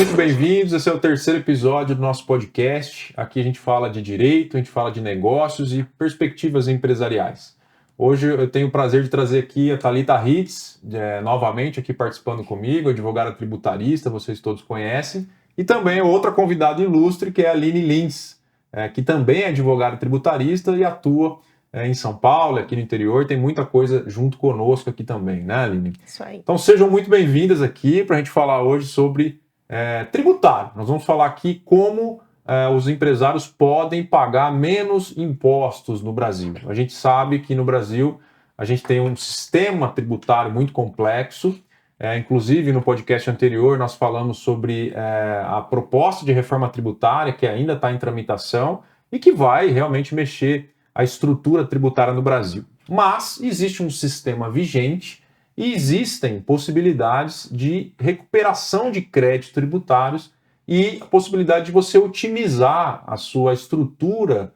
muito bem-vindos. Esse é o terceiro episódio do nosso podcast. Aqui a gente fala de direito, a gente fala de negócios e perspectivas empresariais. Hoje eu tenho o prazer de trazer aqui a Thalita Ritz, novamente aqui participando comigo, advogada tributarista, vocês todos conhecem, e também outra convidada ilustre, que é a Aline Lins, que também é advogada tributarista e atua em São Paulo, aqui no interior, tem muita coisa junto conosco aqui também, né, Aline? Isso aí. Então sejam muito bem-vindas aqui para a gente falar hoje sobre tributário. Nós vamos falar aqui como os empresários podem pagar menos impostos no Brasil. A gente sabe que no Brasil a gente tem um sistema tributário muito complexo. Inclusive, no podcast anterior, nós falamos sobre a proposta de reforma tributária, que ainda está em tramitação e que vai realmente mexer a estrutura tributária no Brasil. Mas existe um sistema vigente e existem possibilidades de recuperação de créditos tributários e a possibilidade de você otimizar a sua estrutura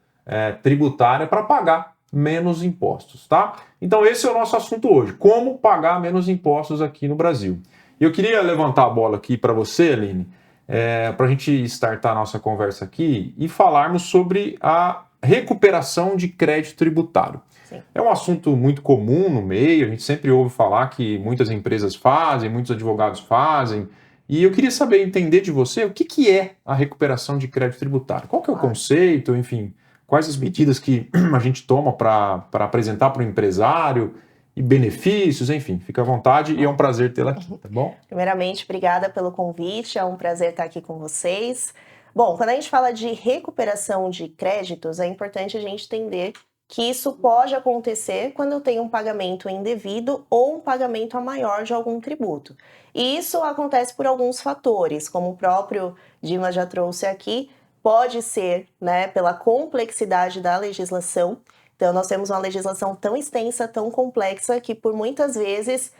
tributária para pagar menos impostos, tá? Então esse é o nosso assunto hoje, como pagar menos impostos aqui no Brasil. E eu queria levantar a bola aqui para você, Aline, para a gente startar a nossa conversa aqui e falarmos sobre a recuperação de crédito tributário. Sim. É um assunto muito comum no meio, a gente sempre ouve falar que muitas empresas fazem, muitos advogados fazem, e eu queria saber, entender de você, o que é a recuperação de crédito tributário? Qual que é o conceito, enfim, quais as medidas que a gente toma para apresentar para o empresário e benefícios, enfim, fica à vontade e é um prazer tê-la aqui, tá bom? Primeiramente, obrigada pelo convite, é um prazer estar aqui com vocês. Bom, quando a gente fala de recuperação de créditos, é importante a gente entender que isso pode acontecer quando eu tenho um pagamento indevido ou um pagamento a maior de algum tributo. E isso acontece por alguns fatores, como o próprio Dima já trouxe aqui, pode ser, pela complexidade da legislação. Então, nós temos uma legislação tão extensa, tão complexa, que por muitas vezes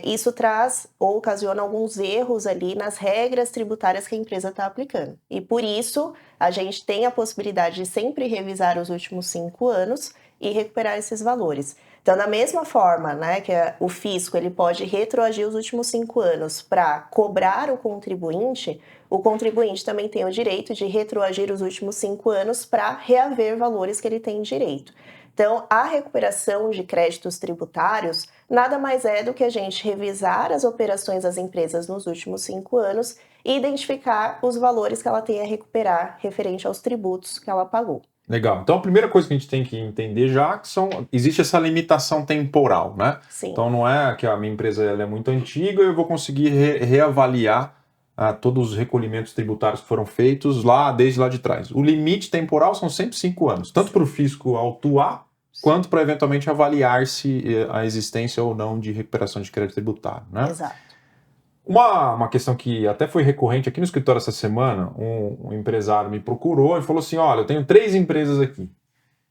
isso traz ou ocasiona alguns erros ali nas regras tributárias que a empresa está aplicando. E por isso, a gente tem a possibilidade de sempre revisar os últimos 5 anos e recuperar esses valores. Então, da mesma forma que o fisco ele pode retroagir os últimos 5 anos para cobrar o contribuinte também tem o direito de retroagir os últimos 5 anos para reaver valores que ele tem direito. Então, a recuperação de créditos tributários nada mais é do que a gente revisar as operações das empresas nos últimos 5 anos e identificar os valores que ela tem a recuperar referente aos tributos que ela pagou. Legal. Então, a primeira coisa que a gente tem que entender já que existe essa limitação temporal, né? Sim. Então, não é que a minha empresa ela é muito antiga e eu vou conseguir reavaliar todos os recolhimentos tributários que foram feitos desde lá de trás. O limite temporal são sempre 5 anos, tanto para o fisco autuar, quanto para eventualmente avaliar se a existência ou não de recuperação de crédito tributário, né? Exato. Uma questão que até foi recorrente aqui no escritório essa semana, um empresário me procurou e falou assim, olha, eu tenho 3 empresas aqui.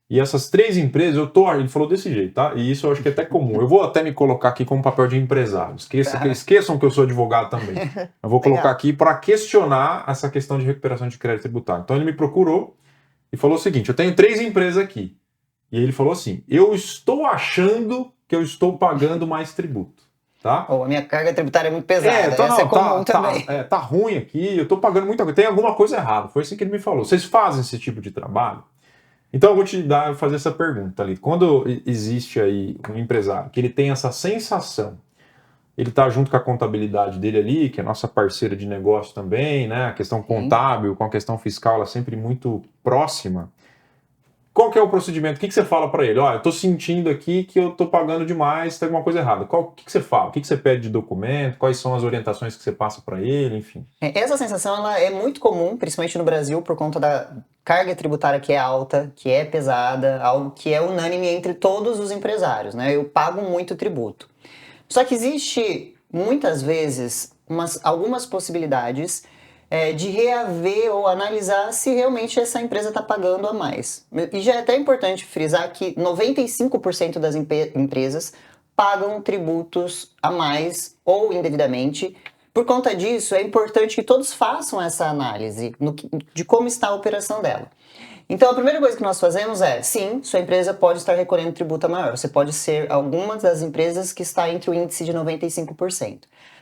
E essas 3 empresas, ele falou desse jeito, tá? E isso eu acho que é até comum. Eu vou até me colocar aqui como papel de empresário. Esqueçam que eu sou advogado também. Eu vou colocar aqui para questionar essa questão de recuperação de crédito tributário. Então ele me procurou e falou o seguinte, eu tenho 3 empresas aqui. E ele falou assim, eu estou achando que eu estou pagando mais tributo. Tá? A minha carga tributária é muito pesada, essa é comum também. Tá ruim aqui, eu tô pagando muita coisa, tem alguma coisa errada. Foi assim que ele me falou. Vocês fazem esse tipo de trabalho? Então eu vou fazer essa pergunta ali. Quando existe aí um empresário que ele tem essa sensação, ele tá junto com a contabilidade dele ali, que é nossa parceira de negócio também, né? A questão contábil com a questão fiscal, ela é sempre muito próxima. Qual que é o procedimento? O que você fala para ele? Olha, eu tô sentindo aqui que eu tô pagando demais, tem alguma coisa errada. O que você fala? O que você pede de documento? Quais são as orientações que você passa para ele? Enfim. Essa sensação ela é muito comum, principalmente no Brasil, por conta da carga tributária que é alta, que é pesada, algo que é unânime entre todos os empresários, né? Eu pago muito tributo. Só que existe, muitas vezes, algumas possibilidades de reaver ou analisar se realmente essa empresa está pagando a mais. E já é até importante frisar que 95% das empresas pagam tributos a mais ou indevidamente. Por conta disso, é importante que todos façam essa análise de como está a operação dela. Então, a primeira coisa que nós fazemos é, sim, sua empresa pode estar recolhendo tributo a maior. Você pode ser alguma das empresas que está entre o índice de 95%.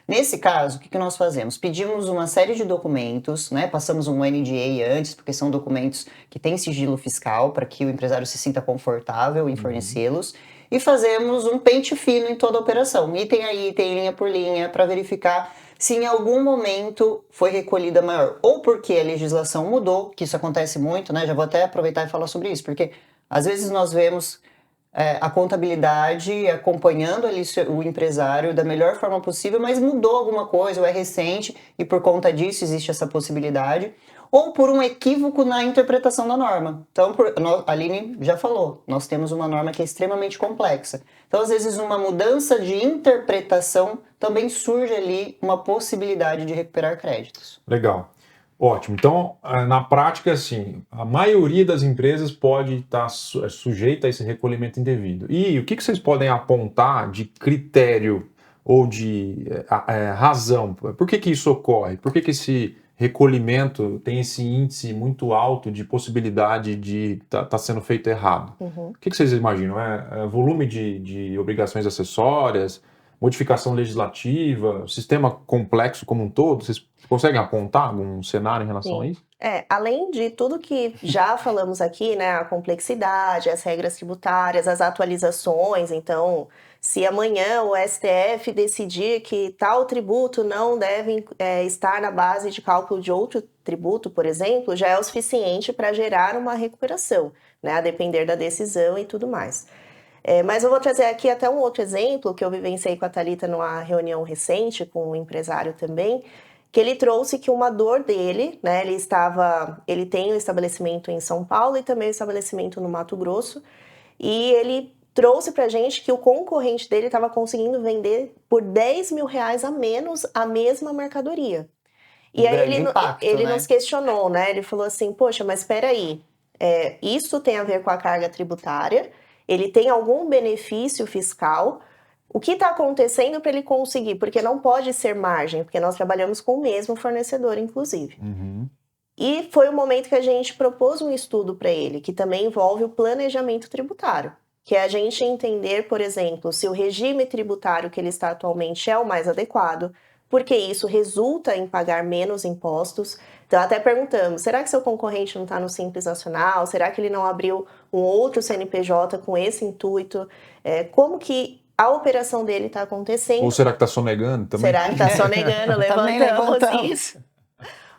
Nesse caso, o que nós fazemos? Pedimos uma série de documentos, né? Passamos um NDA antes, porque são documentos que têm sigilo fiscal, para que o empresário se sinta confortável em fornecê-los, e fazemos um pente fino em toda a operação, item a item, linha por linha, para verificar se em algum momento foi recolhida maior, ou porque a legislação mudou, que isso acontece muito, né? Já vou até aproveitar e falar sobre isso, porque às vezes nós vemos a contabilidade acompanhando ali o empresário da melhor forma possível, mas mudou alguma coisa, ou é recente, e por conta disso existe essa possibilidade, ou por um equívoco na interpretação da norma. Então, a Aline já falou, nós temos uma norma que é extremamente complexa. Então, às vezes, uma mudança de interpretação também surge ali uma possibilidade de recuperar créditos. Legal. Ótimo. Então, na prática, assim, a maioria das empresas pode estar sujeita a esse recolhimento indevido. E o que vocês podem apontar de critério ou de razão? Por que isso ocorre? Por que esse recolhimento tem esse índice muito alto de possibilidade de tá sendo feito errado? O que vocês imaginam? É volume de obrigações acessórias, modificação legislativa, sistema complexo como um todo? Vocês conseguem apontar algum cenário em relação a isso? Além de tudo que já falamos aqui, né, a complexidade, as regras tributárias, as atualizações, então, se amanhã o STF decidir que tal tributo não deve estar na base de cálculo de outro tributo, por exemplo, já é o suficiente para gerar uma recuperação, né, a depender da decisão e tudo mais. Mas eu vou trazer aqui até um outro exemplo que eu vivenciei com a Thalita numa reunião recente com um empresário também, que ele trouxe que uma dor dele, né, ele tem um estabelecimento em São Paulo e também um estabelecimento no Mato Grosso, e ele trouxe pra gente que o concorrente dele estava conseguindo vender por R$10 mil a menos a mesma mercadoria. E aí ele né? nos questionou, né, ele falou assim, poxa, mas espera aí, isso tem a ver com a carga tributária, ele tem algum benefício fiscal. O que está acontecendo para ele conseguir? Porque não pode ser margem, porque nós trabalhamos com o mesmo fornecedor, inclusive. E foi o momento que a gente propôs um estudo para ele, que também envolve o planejamento tributário, que é a gente entender, por exemplo, se o regime tributário que ele está atualmente é o mais adequado, porque isso resulta em pagar menos impostos. Então, até perguntamos, será que seu concorrente não está no Simples Nacional? Será que ele não abriu um outro CNPJ com esse intuito? Como que a operação dele está acontecendo? Ou será que está sonegando também? Será que está sonegando? Levantamos isso.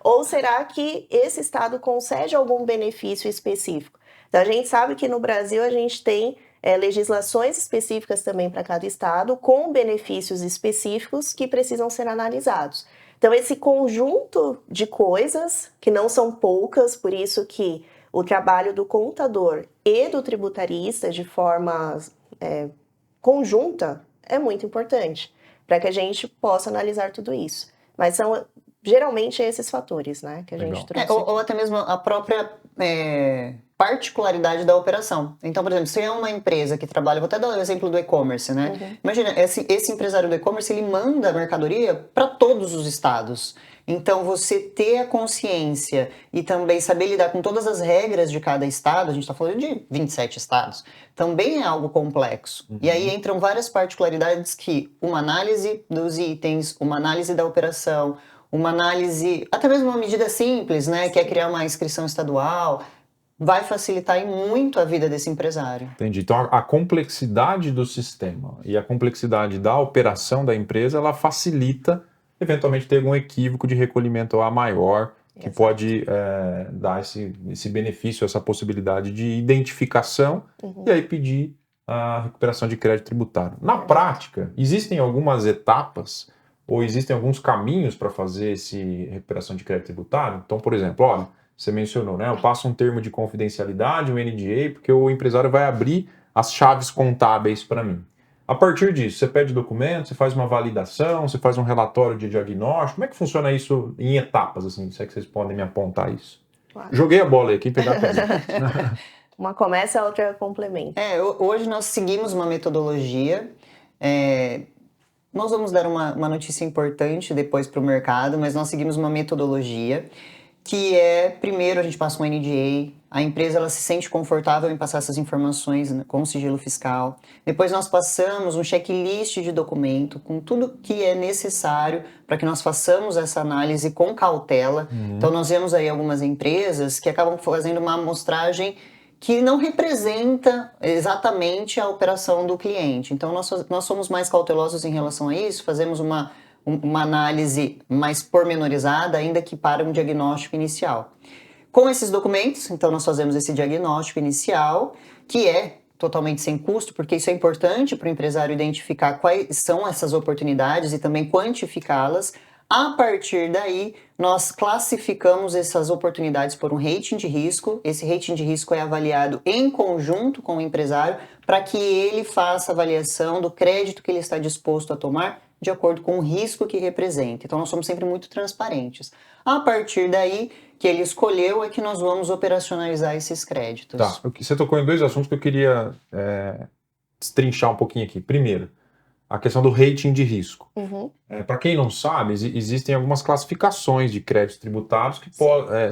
Ou será que esse estado concede algum benefício específico? Então, a gente sabe que no Brasil a gente tem legislações específicas também para cada estado, com benefícios específicos que precisam ser analisados. Então, esse conjunto de coisas, que não são poucas, por isso que o trabalho do contador e do tributarista de forma conjunta é muito importante, para que a gente possa analisar tudo isso. Mas são geralmente esses fatores, né, que a gente trouxe. Ou até mesmo a própria particularidade da operação. Então, por exemplo, se é uma empresa que trabalha, vou até dar o exemplo do e-commerce, né? Imagina, esse empresário do e-commerce, ele manda a mercadoria para todos os estados. Então, você ter a consciência e também saber lidar com todas as regras de cada estado, a gente está falando de 27 estados, também é algo complexo. E aí entram várias particularidades que uma análise dos itens, uma análise da operação, uma análise, até mesmo uma medida simples, né, que é criar uma inscrição estadual, vai facilitar muito a vida desse empresário. Entendi. Então, a complexidade do sistema e a complexidade da operação da empresa, ela facilita, eventualmente, ter algum equívoco de recolhimento a maior, que pode dar esse benefício, essa possibilidade de identificação e aí pedir a recuperação de crédito tributário. Na prática, existem algumas etapas ou existem alguns caminhos para fazer essa recuperação de crédito tributário? Então, por exemplo, olha, você mencionou, né? Eu passo um termo de confidencialidade, um NDA, porque o empresário vai abrir as chaves contábeis para mim. A partir disso, você pede documento, você faz uma validação, você faz um relatório de diagnóstico. Como é que funciona isso em etapas, assim? Se é que vocês podem me apontar isso. Claro. Joguei a bola aí, quem pegar, pega. Uma começa, a outra complementa. Hoje nós seguimos uma metodologia. Nós vamos dar uma notícia importante depois para o mercado, mas nós seguimos uma metodologia que primeiro a gente passa um NDA, a empresa ela se sente confortável em passar essas informações, né, com sigilo fiscal. Depois nós passamos um checklist de documento com tudo que é necessário para que nós façamos essa análise com cautela. Então nós vemos aí algumas empresas que acabam fazendo uma amostragem que não representa exatamente a operação do cliente. Então nós somos mais cautelosos em relação a isso, fazemos uma análise mais pormenorizada, ainda que para um diagnóstico inicial. Com esses documentos, então nós fazemos esse diagnóstico inicial, que é totalmente sem custo, porque isso é importante para o empresário identificar quais são essas oportunidades e também quantificá-las. A partir daí, nós classificamos essas oportunidades por um rating de risco. Esse rating de risco é avaliado em conjunto com o empresário para que ele faça a avaliação do crédito que ele está disposto a tomar de acordo com o risco que representa. Então, nós somos sempre muito transparentes. A partir daí, que ele escolheu, é que nós vamos operacionalizar esses créditos. Tá, você tocou em 2 assuntos que eu queria destrinchar um pouquinho aqui. Primeiro, a questão do rating de risco. Para quem não sabe, existem algumas classificações de créditos tributários que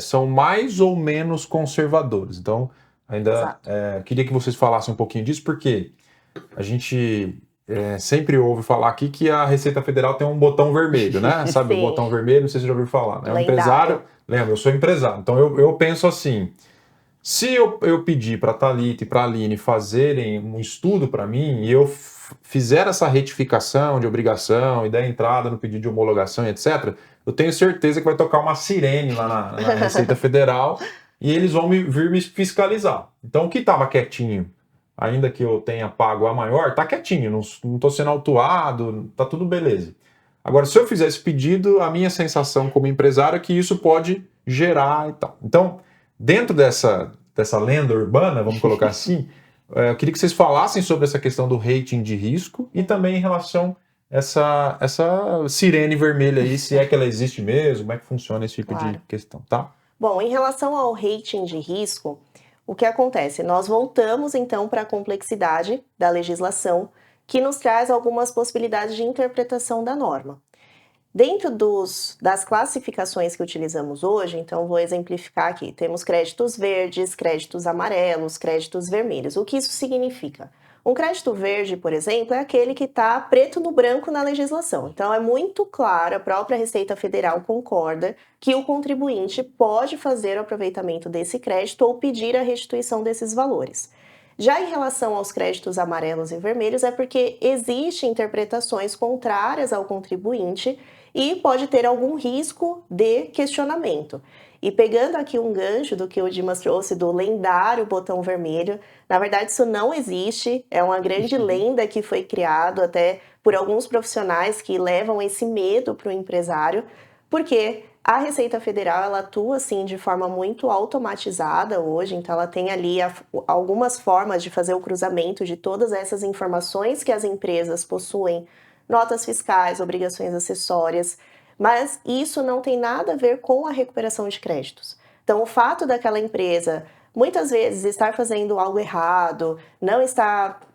são mais ou menos conservadores. Então, ainda queria que vocês falassem um pouquinho disso, porque a gente sempre ouve falar aqui que a Receita Federal tem um botão vermelho, né? Sabe o botão vermelho? Não sei se você já ouviu falar. Né? O empresário, lembra, eu sou empresário. Então, eu penso assim, se eu pedir para a Thalita e para a Aline fazerem um estudo para mim e eu fizer essa retificação de obrigação e der entrada no pedido de homologação e etc., eu tenho certeza que vai tocar uma sirene lá na Receita Federal e eles vão vir me fiscalizar. Então, o que estava quietinho, ainda que eu tenha pago a maior, tá quietinho, não estou sendo autuado, tá tudo beleza. Agora, se eu fizer esse pedido, a minha sensação como empresário é que isso pode gerar e tal. Então, dentro dessa lenda urbana, vamos colocar assim, eu queria que vocês falassem sobre essa questão do rating de risco e também em relação a essa sirene vermelha aí, se é que ela existe mesmo, como é que funciona esse tipo de questão, tá? Bom, em relação ao rating de risco, o que acontece? Nós voltamos então para a complexidade da legislação, que nos traz algumas possibilidades de interpretação da norma. Dentro das classificações que utilizamos hoje, então vou exemplificar aqui, temos créditos verdes, créditos amarelos, créditos vermelhos. O que isso significa? Um crédito verde, por exemplo, é aquele que está preto no branco na legislação. Então é muito claro, a própria Receita Federal concorda que o contribuinte pode fazer o aproveitamento desse crédito ou pedir a restituição desses valores. Já em relação aos créditos amarelos e vermelhos, é porque existem interpretações contrárias ao contribuinte e pode ter algum risco de questionamento. E pegando aqui um gancho do que o Dimas trouxe do lendário botão vermelho, na verdade isso não existe, é uma grande lenda que foi criado até por alguns profissionais que levam esse medo para o empresário, porque a Receita Federal ela atua assim de forma muito automatizada hoje, então ela tem ali algumas formas de fazer o cruzamento de todas essas informações que as empresas possuem, notas fiscais, obrigações acessórias, mas isso não tem nada a ver com a recuperação de créditos. Então, o fato daquela empresa, muitas vezes, estar fazendo algo errado, não estar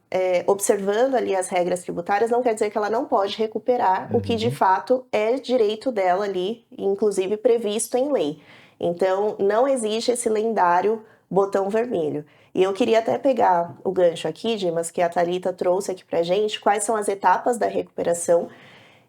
observando ali as regras tributárias, não quer dizer que ela não pode recuperar o que, de fato, é direito dela ali, inclusive previsto em lei. Então, não existe esse lendário botão vermelho. E eu queria até pegar o gancho aqui, Dimas, que a Thalita trouxe aqui pra gente, quais são as etapas da recuperação.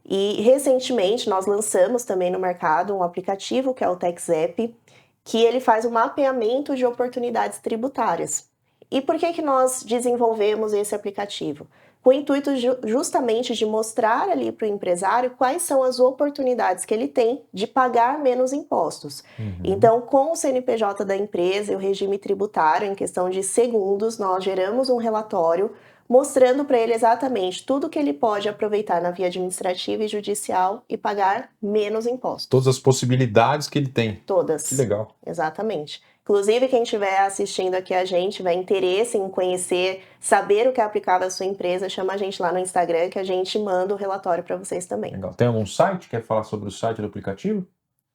E recentemente nós lançamos também no mercado um aplicativo que é o TaxApp, que ele faz um mapeamento de oportunidades tributárias. E por que nós desenvolvemos esse aplicativo? Com o intuito justamente de mostrar ali para o empresário quais são as oportunidades que ele tem de pagar menos impostos. Então, com o CNPJ da empresa e o regime tributário, em questão de segundos, nós geramos um relatório mostrando para ele exatamente tudo que ele pode aproveitar na via administrativa e judicial e pagar menos impostos. Todas as possibilidades que ele tem. Todas. Que legal. Exatamente. Inclusive, quem estiver assistindo aqui a gente, tiver interesse em conhecer, saber o que é aplicável à sua empresa, chama a gente lá no Instagram que a gente manda o relatório para vocês também. Legal. Tem algum site? Quer falar sobre o site do aplicativo?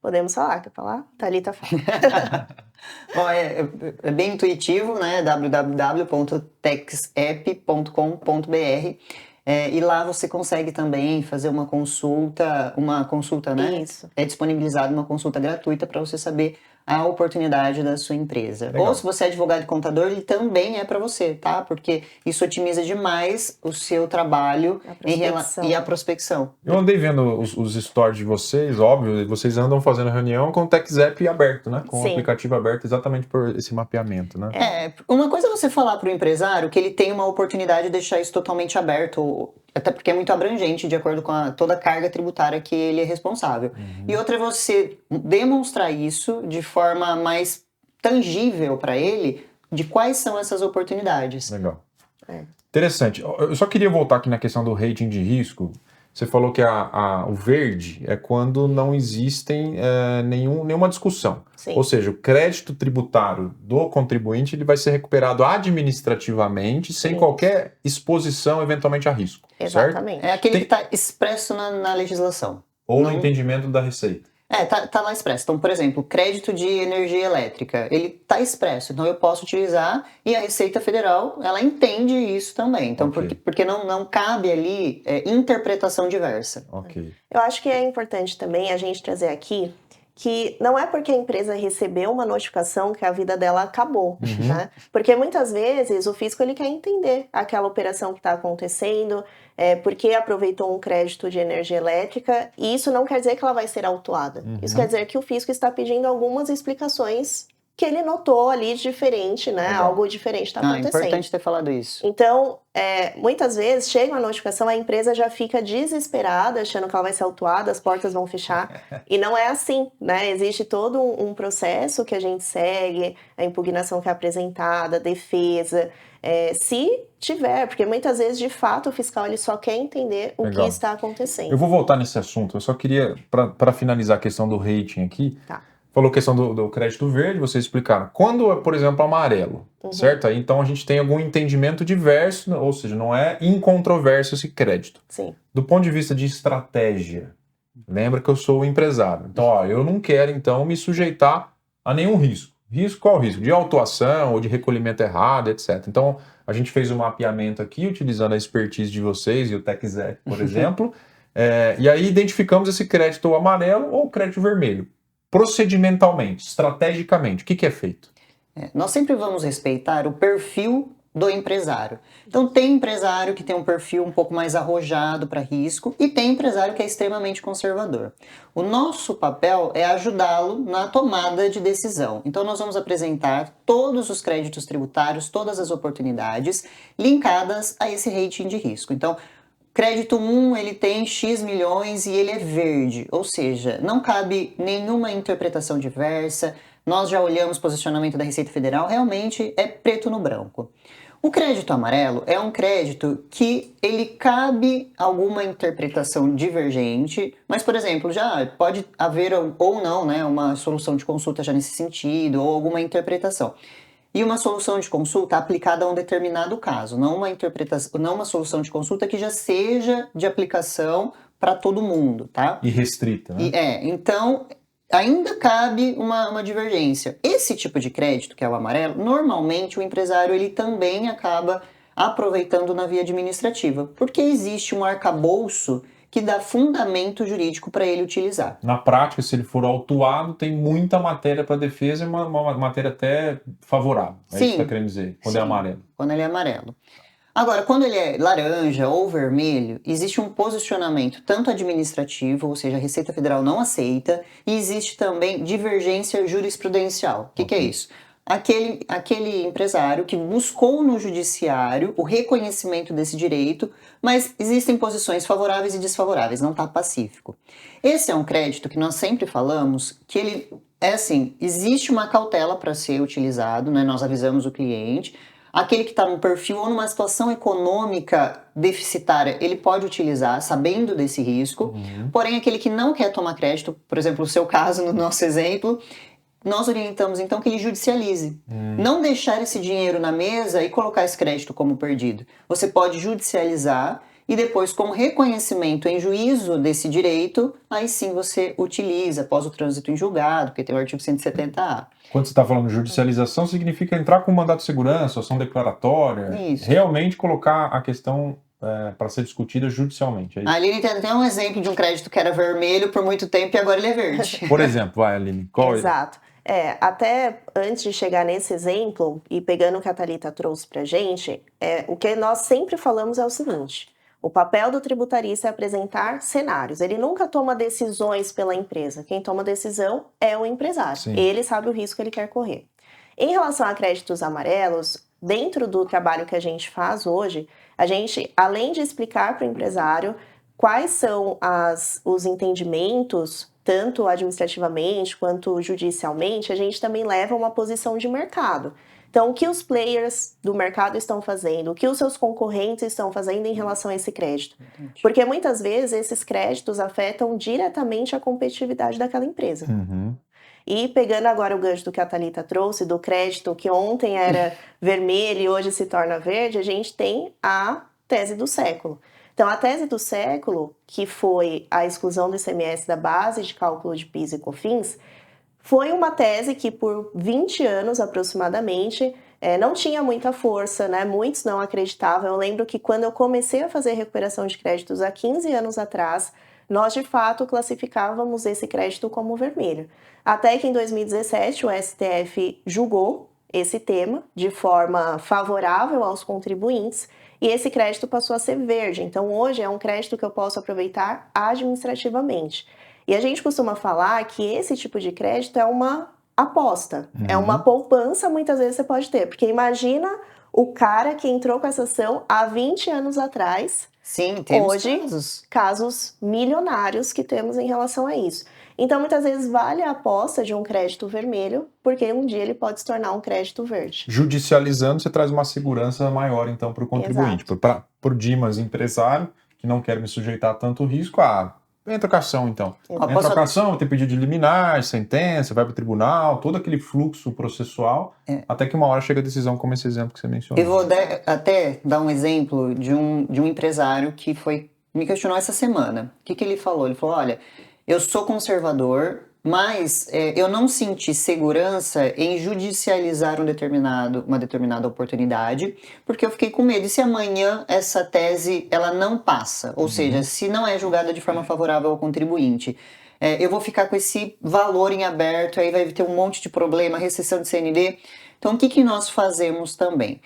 Podemos falar, quer falar? Thalita fala. Bom, é bem intuitivo, né? www.taxapp.com.br e lá você consegue também fazer uma consulta, né? Isso. É disponibilizada uma consulta gratuita para você saber a oportunidade da sua empresa. Legal. Ou se você é advogado e contador, ele também é para você, tá? Porque isso otimiza demais o seu trabalho e a prospecção. Eu andei vendo os stories de vocês, óbvio, vocês andam fazendo reunião com o TechZap aberto, né? Com o aplicativo aberto exatamente por esse mapeamento, né? Uma coisa é você falar para o empresário que ele tem uma oportunidade de deixar isso totalmente aberto, até porque é muito abrangente de acordo com toda a carga tributária que ele é responsável. E outra é você demonstrar isso de forma mais tangível para ele de quais são essas oportunidades. Legal. Interessante. Eu só queria voltar aqui na questão do rating de risco. Você falou que o verde é quando não existem nenhuma discussão. Sim. Ou seja, o crédito tributário do contribuinte ele vai ser recuperado administrativamente sem qualquer exposição eventualmente a risco. Exatamente. Certo? É aquele que está expresso na legislação. Ou no entendimento da Receita. Tá lá expresso. Então, por exemplo, crédito de energia elétrica, ele tá expresso. Então, eu posso utilizar e a Receita Federal, ela entende isso também. Então, porque não cabe ali interpretação diversa. Ok. Eu acho que é importante também a gente trazer aqui que não é porque a empresa recebeu uma notificação que a vida dela acabou, né? Porque muitas vezes o fisco ele quer entender aquela operação que está acontecendo, porque aproveitou um crédito de energia elétrica, e isso não quer dizer que ela vai ser autuada. Isso quer dizer que o fisco está pedindo algumas explicações que ele notou ali diferente, né? Legal. Algo diferente está acontecendo. É importante ter falado isso. Então, muitas vezes, chega uma notificação, a empresa já fica desesperada, achando que ela vai ser autuada, as portas vão fechar. E não é assim, né? Existe todo um processo que a gente segue, a impugnação que é apresentada, a defesa. Se tiver, porque muitas vezes, de fato, o fiscal ele só quer entender o que está acontecendo. Eu vou voltar nesse assunto, eu só queria, para finalizar a questão do rating aqui, falou questão do crédito verde, vocês explicaram. Quando é, por exemplo, amarelo, certo? Aí, então a gente tem algum entendimento diverso, ou seja, não é incontroverso esse crédito. Sim. Do ponto de vista de estratégia, lembra que eu sou o empresário. Então, eu não quero, então, me sujeitar a nenhum risco. Risco, qual o risco? De autuação ou de recolhimento errado, etc. Então, a gente fez um mapeamento aqui, utilizando a expertise de vocês e o TechZap, por exemplo, e aí identificamos esse crédito amarelo ou crédito vermelho. Procedimentalmente, estrategicamente, o que é feito? Nós sempre vamos respeitar o perfil do empresário. Então, tem empresário que tem um perfil um pouco mais arrojado para risco e tem empresário que é extremamente conservador. O nosso papel é ajudá-lo na tomada de decisão. Então, nós vamos apresentar todos os créditos tributários, todas as oportunidades linkadas a esse rating de risco. Então, crédito 1, ele tem X milhões e ele é verde, ou seja, não cabe nenhuma interpretação diversa, nós já olhamos o posicionamento da Receita Federal, realmente é preto no branco. O crédito amarelo é um crédito que ele cabe alguma interpretação divergente, mas, por exemplo, já pode haver ou não, né, uma solução de consulta já nesse sentido, ou alguma interpretação. E uma solução de consulta aplicada a um determinado caso, não uma solução de consulta que já seja de aplicação para todo mundo, tá? E restrita, né? Então ainda cabe uma divergência. Esse tipo de crédito, que é o amarelo, normalmente o empresário ele também acaba aproveitando na via administrativa, porque existe um arcabouço que dá fundamento jurídico para ele utilizar. Na prática, se ele for autuado, tem muita matéria para defesa e uma matéria até favorável. É isso que você está querendo dizer, quando é amarelo. Quando ele é amarelo. Agora, quando ele é laranja ou vermelho, existe um posicionamento tanto administrativo, ou seja, a Receita Federal não aceita, e existe também divergência jurisprudencial. O que é isso? Aquele empresário que buscou no judiciário o reconhecimento desse direito, mas existem posições favoráveis e desfavoráveis, não está pacífico. Esse é um crédito que nós sempre falamos que ele existe uma cautela para ser utilizado, né? Nós avisamos o cliente. Aquele que está num perfil ou numa situação econômica deficitária, ele pode utilizar, sabendo desse risco. Porém, aquele que não quer tomar crédito, por exemplo, o seu caso, no nosso exemplo, nós orientamos então que ele judicialize. Não deixar esse dinheiro na mesa e colocar esse crédito como perdido. Você pode judicializar e depois, como reconhecimento em juízo desse direito, aí sim você utiliza após o trânsito em julgado, porque tem o artigo 170A. Quando você está falando de judicialização, significa entrar com mandato de segurança, ação declaratória, realmente colocar a questão para ser discutida judicialmente. É isso? A Aline tem um exemplo de um crédito que era vermelho por muito tempo e agora ele é verde. Por exemplo, vai, Aline. Exato. Até antes de chegar nesse exemplo, e pegando o que a Thalita trouxe para a gente, o que nós sempre falamos é o seguinte: o papel do tributarista é apresentar cenários. Ele nunca toma decisões pela empresa. Quem toma decisão é o empresário. Sim. Ele sabe o risco que ele quer correr. Em relação a créditos amarelos, dentro do trabalho que a gente faz hoje, a gente, além de explicar para o empresário quais são os entendimentos, tanto administrativamente quanto judicialmente, a gente também leva uma posição de mercado. Então, o que os players do mercado estão fazendo, o que os seus concorrentes estão fazendo em relação a esse crédito. Porque muitas vezes esses créditos afetam diretamente a competitividade daquela empresa. Uhum. E pegando agora o gancho do que a Thalita trouxe, do crédito que ontem era vermelho e hoje se torna verde, a gente tem a tese do século. Então, a tese do século, que foi a exclusão do ICMS da base de cálculo de PIS e COFINS, foi uma tese que por 20 anos aproximadamente não tinha muita força, né? Muitos não acreditavam. Eu lembro que quando eu comecei a fazer recuperação de créditos há 15 anos atrás, nós de fato classificávamos esse crédito como vermelho. Até que em 2017 o STF julgou esse tema de forma favorável aos contribuintes e esse crédito passou a ser verde. Então hoje é um crédito que eu posso aproveitar administrativamente. E a gente costuma falar que esse tipo de crédito é uma aposta, é uma poupança, muitas vezes você pode ter. Porque imagina o cara que entrou com essa ação há 20 anos atrás. Sim, temos hoje, casos milionários que temos em relação a isso. Então, muitas vezes vale a aposta de um crédito vermelho, porque um dia ele pode se tornar um crédito verde. Judicializando, você traz uma segurança maior, então, para o contribuinte. Para o Dimas, empresário, que não quer me sujeitar a tanto risco, entra com a ação, então. Entra com a ação, tem pedido de liminar, sentença, vai para o tribunal, todo aquele fluxo processual, até que uma hora chega a decisão, como esse exemplo que você mencionou. Eu vou até dar um exemplo de um empresário que me questionou essa semana. O que ele falou? Ele falou, olha, eu sou conservador, mas eu não senti segurança em judicializar uma determinada oportunidade, porque eu fiquei com medo. E se amanhã essa tese ela não passa? Ou seja, se não é julgada de forma favorável ao contribuinte, eu vou ficar com esse valor em aberto, aí vai ter um monte de problema, recessão de CND. Então, o que nós fazemos também?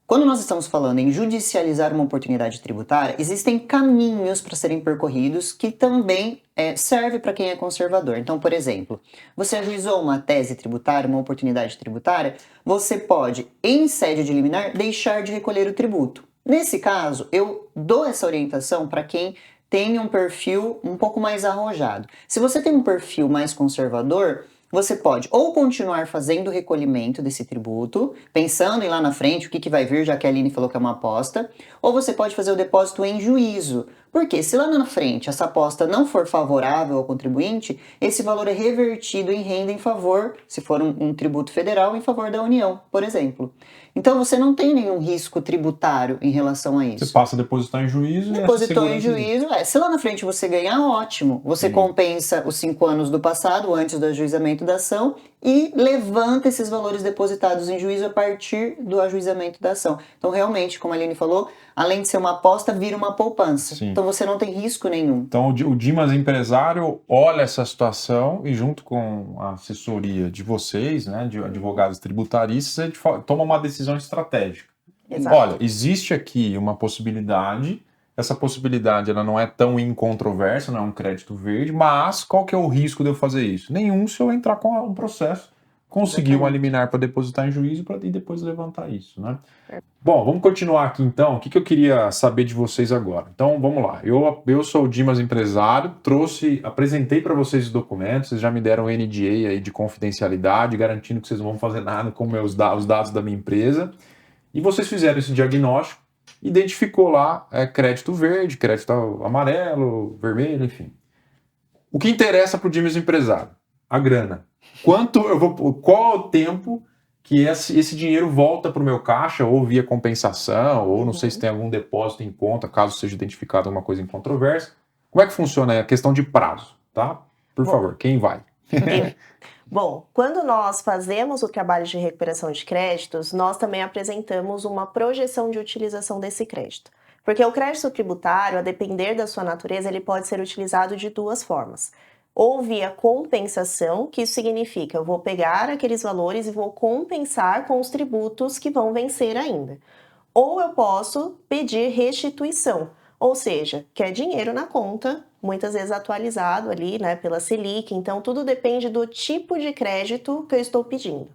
Quando nós estamos falando em judicializar uma oportunidade tributária, existem caminhos para serem percorridos que também servem para quem é conservador. Então, por exemplo, você ajuizou uma tese tributária, uma oportunidade tributária, você pode, em sede de liminar, deixar de recolher o tributo. Nesse caso, eu dou essa orientação para quem tem um perfil um pouco mais arrojado. Se você tem um perfil mais conservador, você pode ou continuar fazendo o recolhimento desse tributo, pensando em lá na frente o que vai vir, já que a Aline falou que é uma aposta, ou você pode fazer o depósito em juízo. Porque se lá na frente essa aposta não for favorável ao contribuinte, esse valor é revertido em renda em favor, se for um tributo federal, em favor da União, por exemplo. Então você não tem nenhum risco tributário em relação a isso. Você passa a depositar em juízo Depositou em juízo, se lá na frente você ganhar, ótimo. Você compensa os 5 anos do passado, antes do ajuizamento da ação, e levanta esses valores depositados em juízo a partir do ajuizamento da ação. Então, realmente, como a Aline falou, além de ser uma aposta, vira uma poupança. Sim. Então, você não tem risco nenhum. Então, o Dimas empresário olha essa situação e, junto com a assessoria de vocês, né, de advogados tributaristas, ele toma uma decisão estratégica. Exato. Olha, existe aqui uma possibilidade, essa possibilidade ela não é tão incontroversa, não é um crédito verde, mas qual que é o risco de eu fazer isso? Nenhum, se eu entrar com um processo, conseguir uma liminar para depositar em juízo e depois levantar isso, né? Bom, vamos continuar aqui então. O que eu queria saber de vocês agora? Então, vamos lá. Eu sou o Dimas empresário, apresentei para vocês os documentos, vocês já me deram NDA aí de confidencialidade, garantindo que vocês não vão fazer nada com os dados da minha empresa. E vocês fizeram esse diagnóstico, identificou lá crédito verde, crédito amarelo, vermelho, enfim. O que interessa para o Dimas empresário? A grana. Qual é o tempo que esse dinheiro volta para o meu caixa, ou via compensação, ou não sei se tem algum depósito em conta, caso seja identificado alguma coisa incontroversa. Como é que funciona a questão de prazo, tá? Por favor, quem vai? Bom, quando nós fazemos o trabalho de recuperação de créditos, nós também apresentamos uma projeção de utilização desse crédito. Porque o crédito tributário, a depender da sua natureza, ele pode ser utilizado de duas formas. ou via compensação, que isso significa eu vou pegar aqueles valores e vou compensar com os tributos que vão vencer ainda. Ou eu posso pedir restituição, ou seja, que é dinheiro na conta, muitas vezes atualizado ali, né, pela Selic, então tudo depende do tipo de crédito que eu estou pedindo.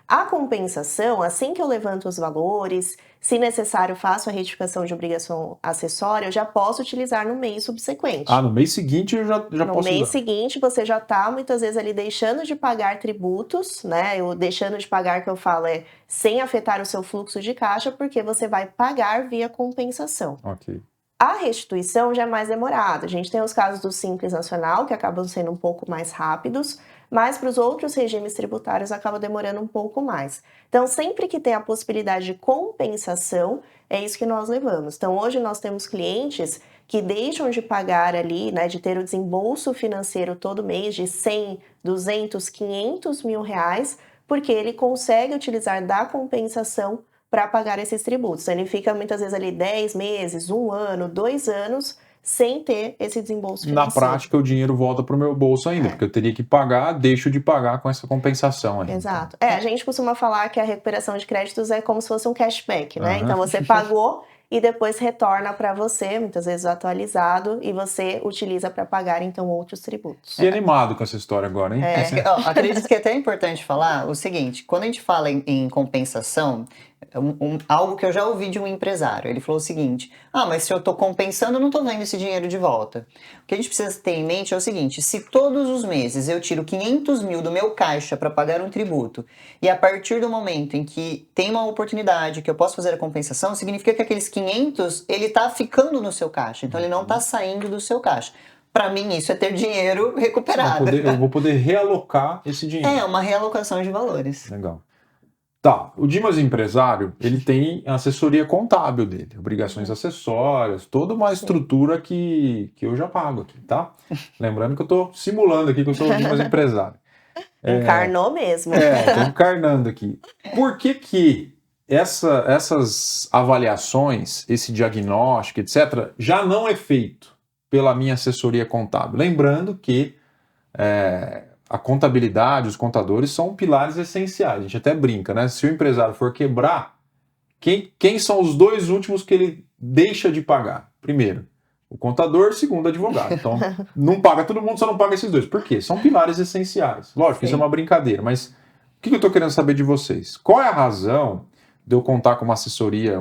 A compensação, assim que eu levanto os valores, se necessário faço a retificação de obrigação acessória, eu já posso utilizar no mês subsequente. No mês seguinte eu já No posso mês usar. seguinte, você já está muitas vezes ali deixando de pagar tributos, né? O deixando de pagar que eu falo é sem afetar o seu fluxo de caixa, porque você vai pagar via compensação. Ok. A restituição já é mais demorada. A gente tem os casos do Simples Nacional, que acabam sendo um pouco mais rápidos, mas para os outros regimes tributários acaba demorando um pouco mais. Então, sempre que tem a possibilidade de compensação, é isso que nós levamos. Então, hoje nós temos clientes que deixam de pagar ali, né, de ter o desembolso financeiro todo mês de 100, 200, 500 mil reais, porque ele consegue utilizar da compensação para pagar esses tributos. Ele fica muitas vezes ali 10 meses, 1 ano, 2 anos, sem ter esse desembolso financeiro. Na prática, o dinheiro volta para o meu bolso ainda, porque eu teria que pagar, deixo de pagar com essa compensação ainda. Exato. A gente costuma falar que a recuperação de créditos é como se fosse um cashback, né? Aham. Então você pagou e depois retorna para você, muitas vezes atualizado, e você utiliza para pagar então outros tributos. E animado com essa história agora, hein? Acredito que é até importante falar o seguinte, quando a gente fala em compensação, algo que eu já ouvi de um empresário, ele falou o seguinte, mas se eu estou compensando, eu não estou vendo esse dinheiro de volta. O que a gente precisa ter em mente é o seguinte, se todos os meses eu tiro 500 mil do meu caixa para pagar um tributo, e a partir do momento em que tem uma oportunidade que eu posso fazer a compensação, significa que aqueles 500, ele está ficando no seu caixa, então ele não está saindo do seu caixa. Para mim, isso é ter dinheiro recuperado. Eu vou poder realocar esse dinheiro. É uma realocação de valores. Legal. Tá, o Dimas Empresário, ele tem a assessoria contábil dele, obrigações acessórias, toda uma estrutura que eu já pago aqui, tá? Lembrando que eu tô simulando aqui que eu sou o Dimas Empresário. Encarnou mesmo. Tô encarnando aqui. Por que essas avaliações, esse diagnóstico, etc., já não é feito pela minha assessoria contábil? Lembrando que a contabilidade, os contadores são pilares essenciais. A gente até brinca, né? Se o empresário for quebrar, quem são os dois últimos que ele deixa de pagar? Primeiro, o contador, segundo, o advogado. Então, não paga todo mundo, só não paga esses dois. Por quê? São pilares essenciais. Lógico, isso é uma brincadeira, mas o que eu estou querendo saber de vocês? Qual é a razão de eu contar com uma assessoria,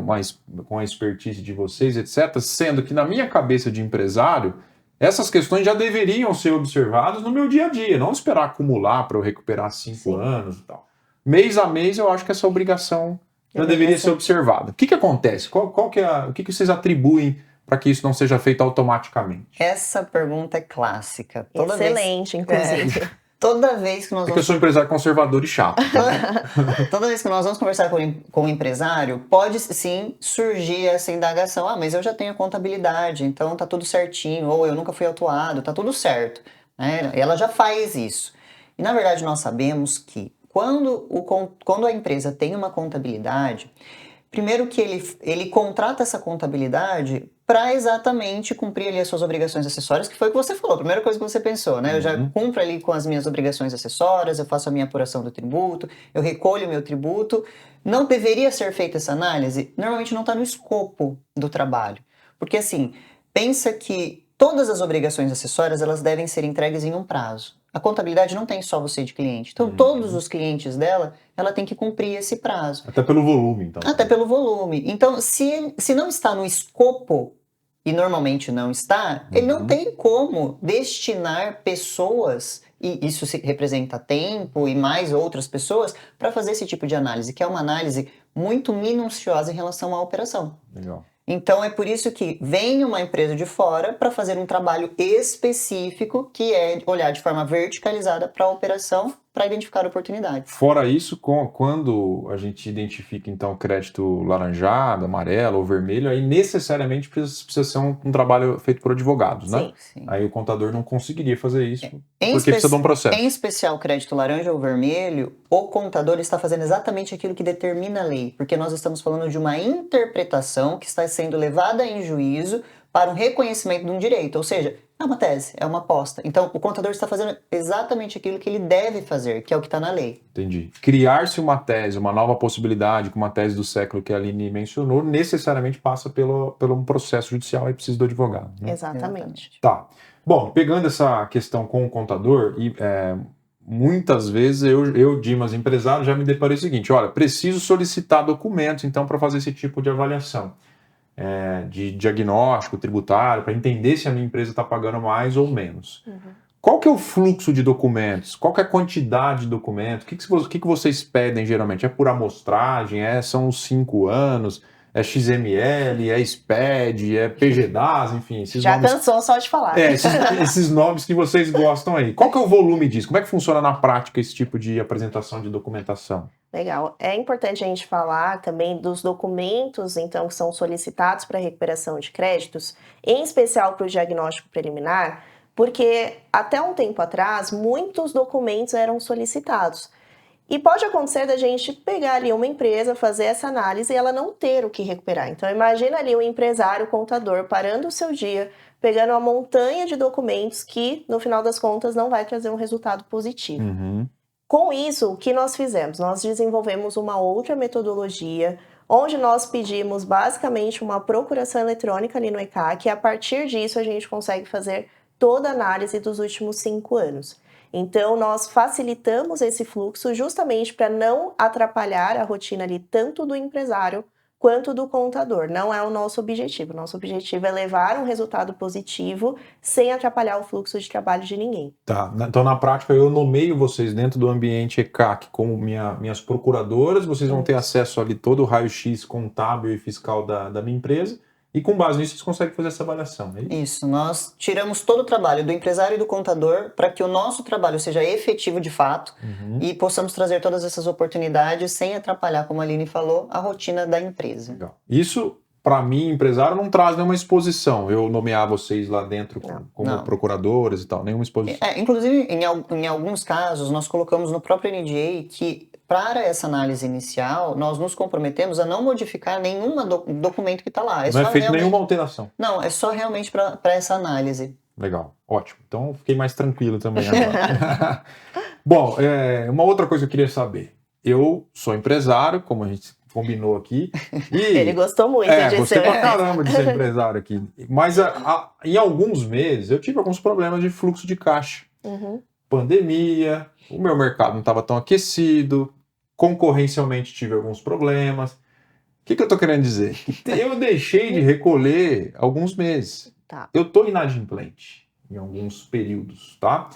com a expertise de vocês, etc., sendo que na minha cabeça de empresário, essas questões já deveriam ser observadas no meu dia a dia, não esperar acumular para eu recuperar 5 anos e tal. Mês a mês, eu acho que essa obrigação já deveria ser observada. O que acontece? O que vocês atribuem para que isso não seja feito automaticamente? Essa pergunta é clássica. Excelente, inclusive. Toda vez que nós eu sou um empresário conservador e chato. Toda vez que nós vamos conversar com o empresário, pode sim surgir essa indagação. Mas eu já tenho a contabilidade, então tá tudo certinho. Ou eu nunca fui autuado, tá tudo certo. Ela já faz isso. E na verdade nós sabemos que quando a empresa tem uma contabilidade, primeiro que ele contrata essa contabilidade para exatamente cumprir ali as suas obrigações acessórias, que foi o que você falou, a primeira coisa que você pensou, né? Eu já cumpro ali com as minhas obrigações acessórias, eu faço a minha apuração do tributo, eu recolho o meu tributo. Não deveria ser feita essa análise? Normalmente não está no escopo do trabalho. Porque assim, pensa que todas as obrigações acessórias, elas devem ser entregues em um prazo. A contabilidade não tem só você de cliente. Então, todos os clientes dela, ela tem que cumprir esse prazo. Até pelo volume, então. Até pelo volume. Então, se não está no escopo, e normalmente não está, ele não tem como destinar pessoas, e isso representa tempo e mais outras pessoas, para fazer esse tipo de análise, que é uma análise muito minuciosa em relação à operação. Legal. Então é por isso que vem uma empresa de fora para fazer um trabalho específico, que é olhar de forma verticalizada para a operação, para identificar oportunidades. Fora isso, quando a gente identifica então crédito laranjado, amarelo ou vermelho, aí necessariamente precisa ser um trabalho feito por advogados, né? Sim. Aí o contador não conseguiria fazer isso, porque precisa de um processo. Em especial crédito laranja ou vermelho, o contador está fazendo exatamente aquilo que determina a lei, porque nós estamos falando de uma interpretação que está sendo levada em juízo para um reconhecimento de um direito, ou seja, é uma tese, é uma aposta. Então, o contador está fazendo exatamente aquilo que ele deve fazer, que é o que está na lei. Entendi. Criar-se uma tese, uma nova possibilidade, como a tese do século que a Aline mencionou, necessariamente passa pelo um processo judicial e precisa do advogado. Né? Exatamente. Tá. Bom, pegando essa questão com o contador, muitas vezes eu, Dimas, empresário, já me deparei o seguinte: olha, preciso solicitar documentos, então, para fazer esse tipo de avaliação. De diagnóstico tributário, para entender se a minha empresa está pagando mais ou menos. Qual que é o fluxo de documentos? Qual que é a quantidade de documentos? O que vocês pedem geralmente? É por amostragem? São os 5 anos? É XML? É SPED? É PGDAS? Enfim, esses Já nomes... cansou só de falar. Esses nomes que vocês gostam aí. Qual que é o volume disso? Como é que funciona na prática esse tipo de apresentação de documentação? Legal. É importante a gente falar também dos documentos, então, que são solicitados para recuperação de créditos, em especial para o diagnóstico preliminar, porque até um tempo atrás, muitos documentos eram solicitados. E pode acontecer da gente pegar ali uma empresa, fazer essa análise e ela não ter o que recuperar. Então, imagina ali um empresário, contador, parando o seu dia, pegando uma montanha de documentos que, no final das contas, não vai trazer um resultado positivo. Com isso, o que nós fizemos? Nós desenvolvemos uma outra metodologia, onde nós pedimos basicamente uma procuração eletrônica ali no ECAC, e a partir disso a gente consegue fazer toda a análise dos últimos 5 anos. Então, nós facilitamos esse fluxo justamente para não atrapalhar a rotina ali tanto do empresário quanto do contador. Não é o nosso objetivo. Nosso objetivo é levar um resultado positivo sem atrapalhar o fluxo de trabalho de ninguém. Tá, então na prática eu nomeio vocês dentro do ambiente ECAC como minhas procuradoras, vocês vão ter acesso ali todo o raio-x contábil e fiscal da minha empresa, e com base nisso vocês conseguem fazer essa avaliação, é isso? Isso, nós tiramos todo o trabalho do empresário e do contador para que o nosso trabalho seja efetivo de fato e possamos trazer todas essas oportunidades sem atrapalhar, como a Aline falou, a rotina da empresa. Legal. Isso, para mim, empresário, não traz nenhuma exposição. Eu nomear vocês lá dentro como procuradores e tal, nenhuma exposição. Inclusive, em alguns casos, nós colocamos no próprio NDA que, para essa análise inicial, nós nos comprometemos a não modificar nenhum documento que está lá. Não é feito nenhuma alteração. Não, é só realmente para essa análise. Legal, ótimo. Então, fiquei mais tranquilo também agora. Bom, uma outra coisa que eu queria saber. Eu sou empresário, como a gente combinou aqui. E ele gostou muito de gostei ser. pra caramba de ser empresário aqui. Mas em alguns meses eu tive alguns problemas de fluxo de caixa. Pandemia, o meu mercado não estava tão aquecido, concorrencialmente tive alguns problemas. O que eu estou querendo dizer? Eu deixei de recolher alguns meses. Tá. Eu estou inadimplente em alguns períodos, tá?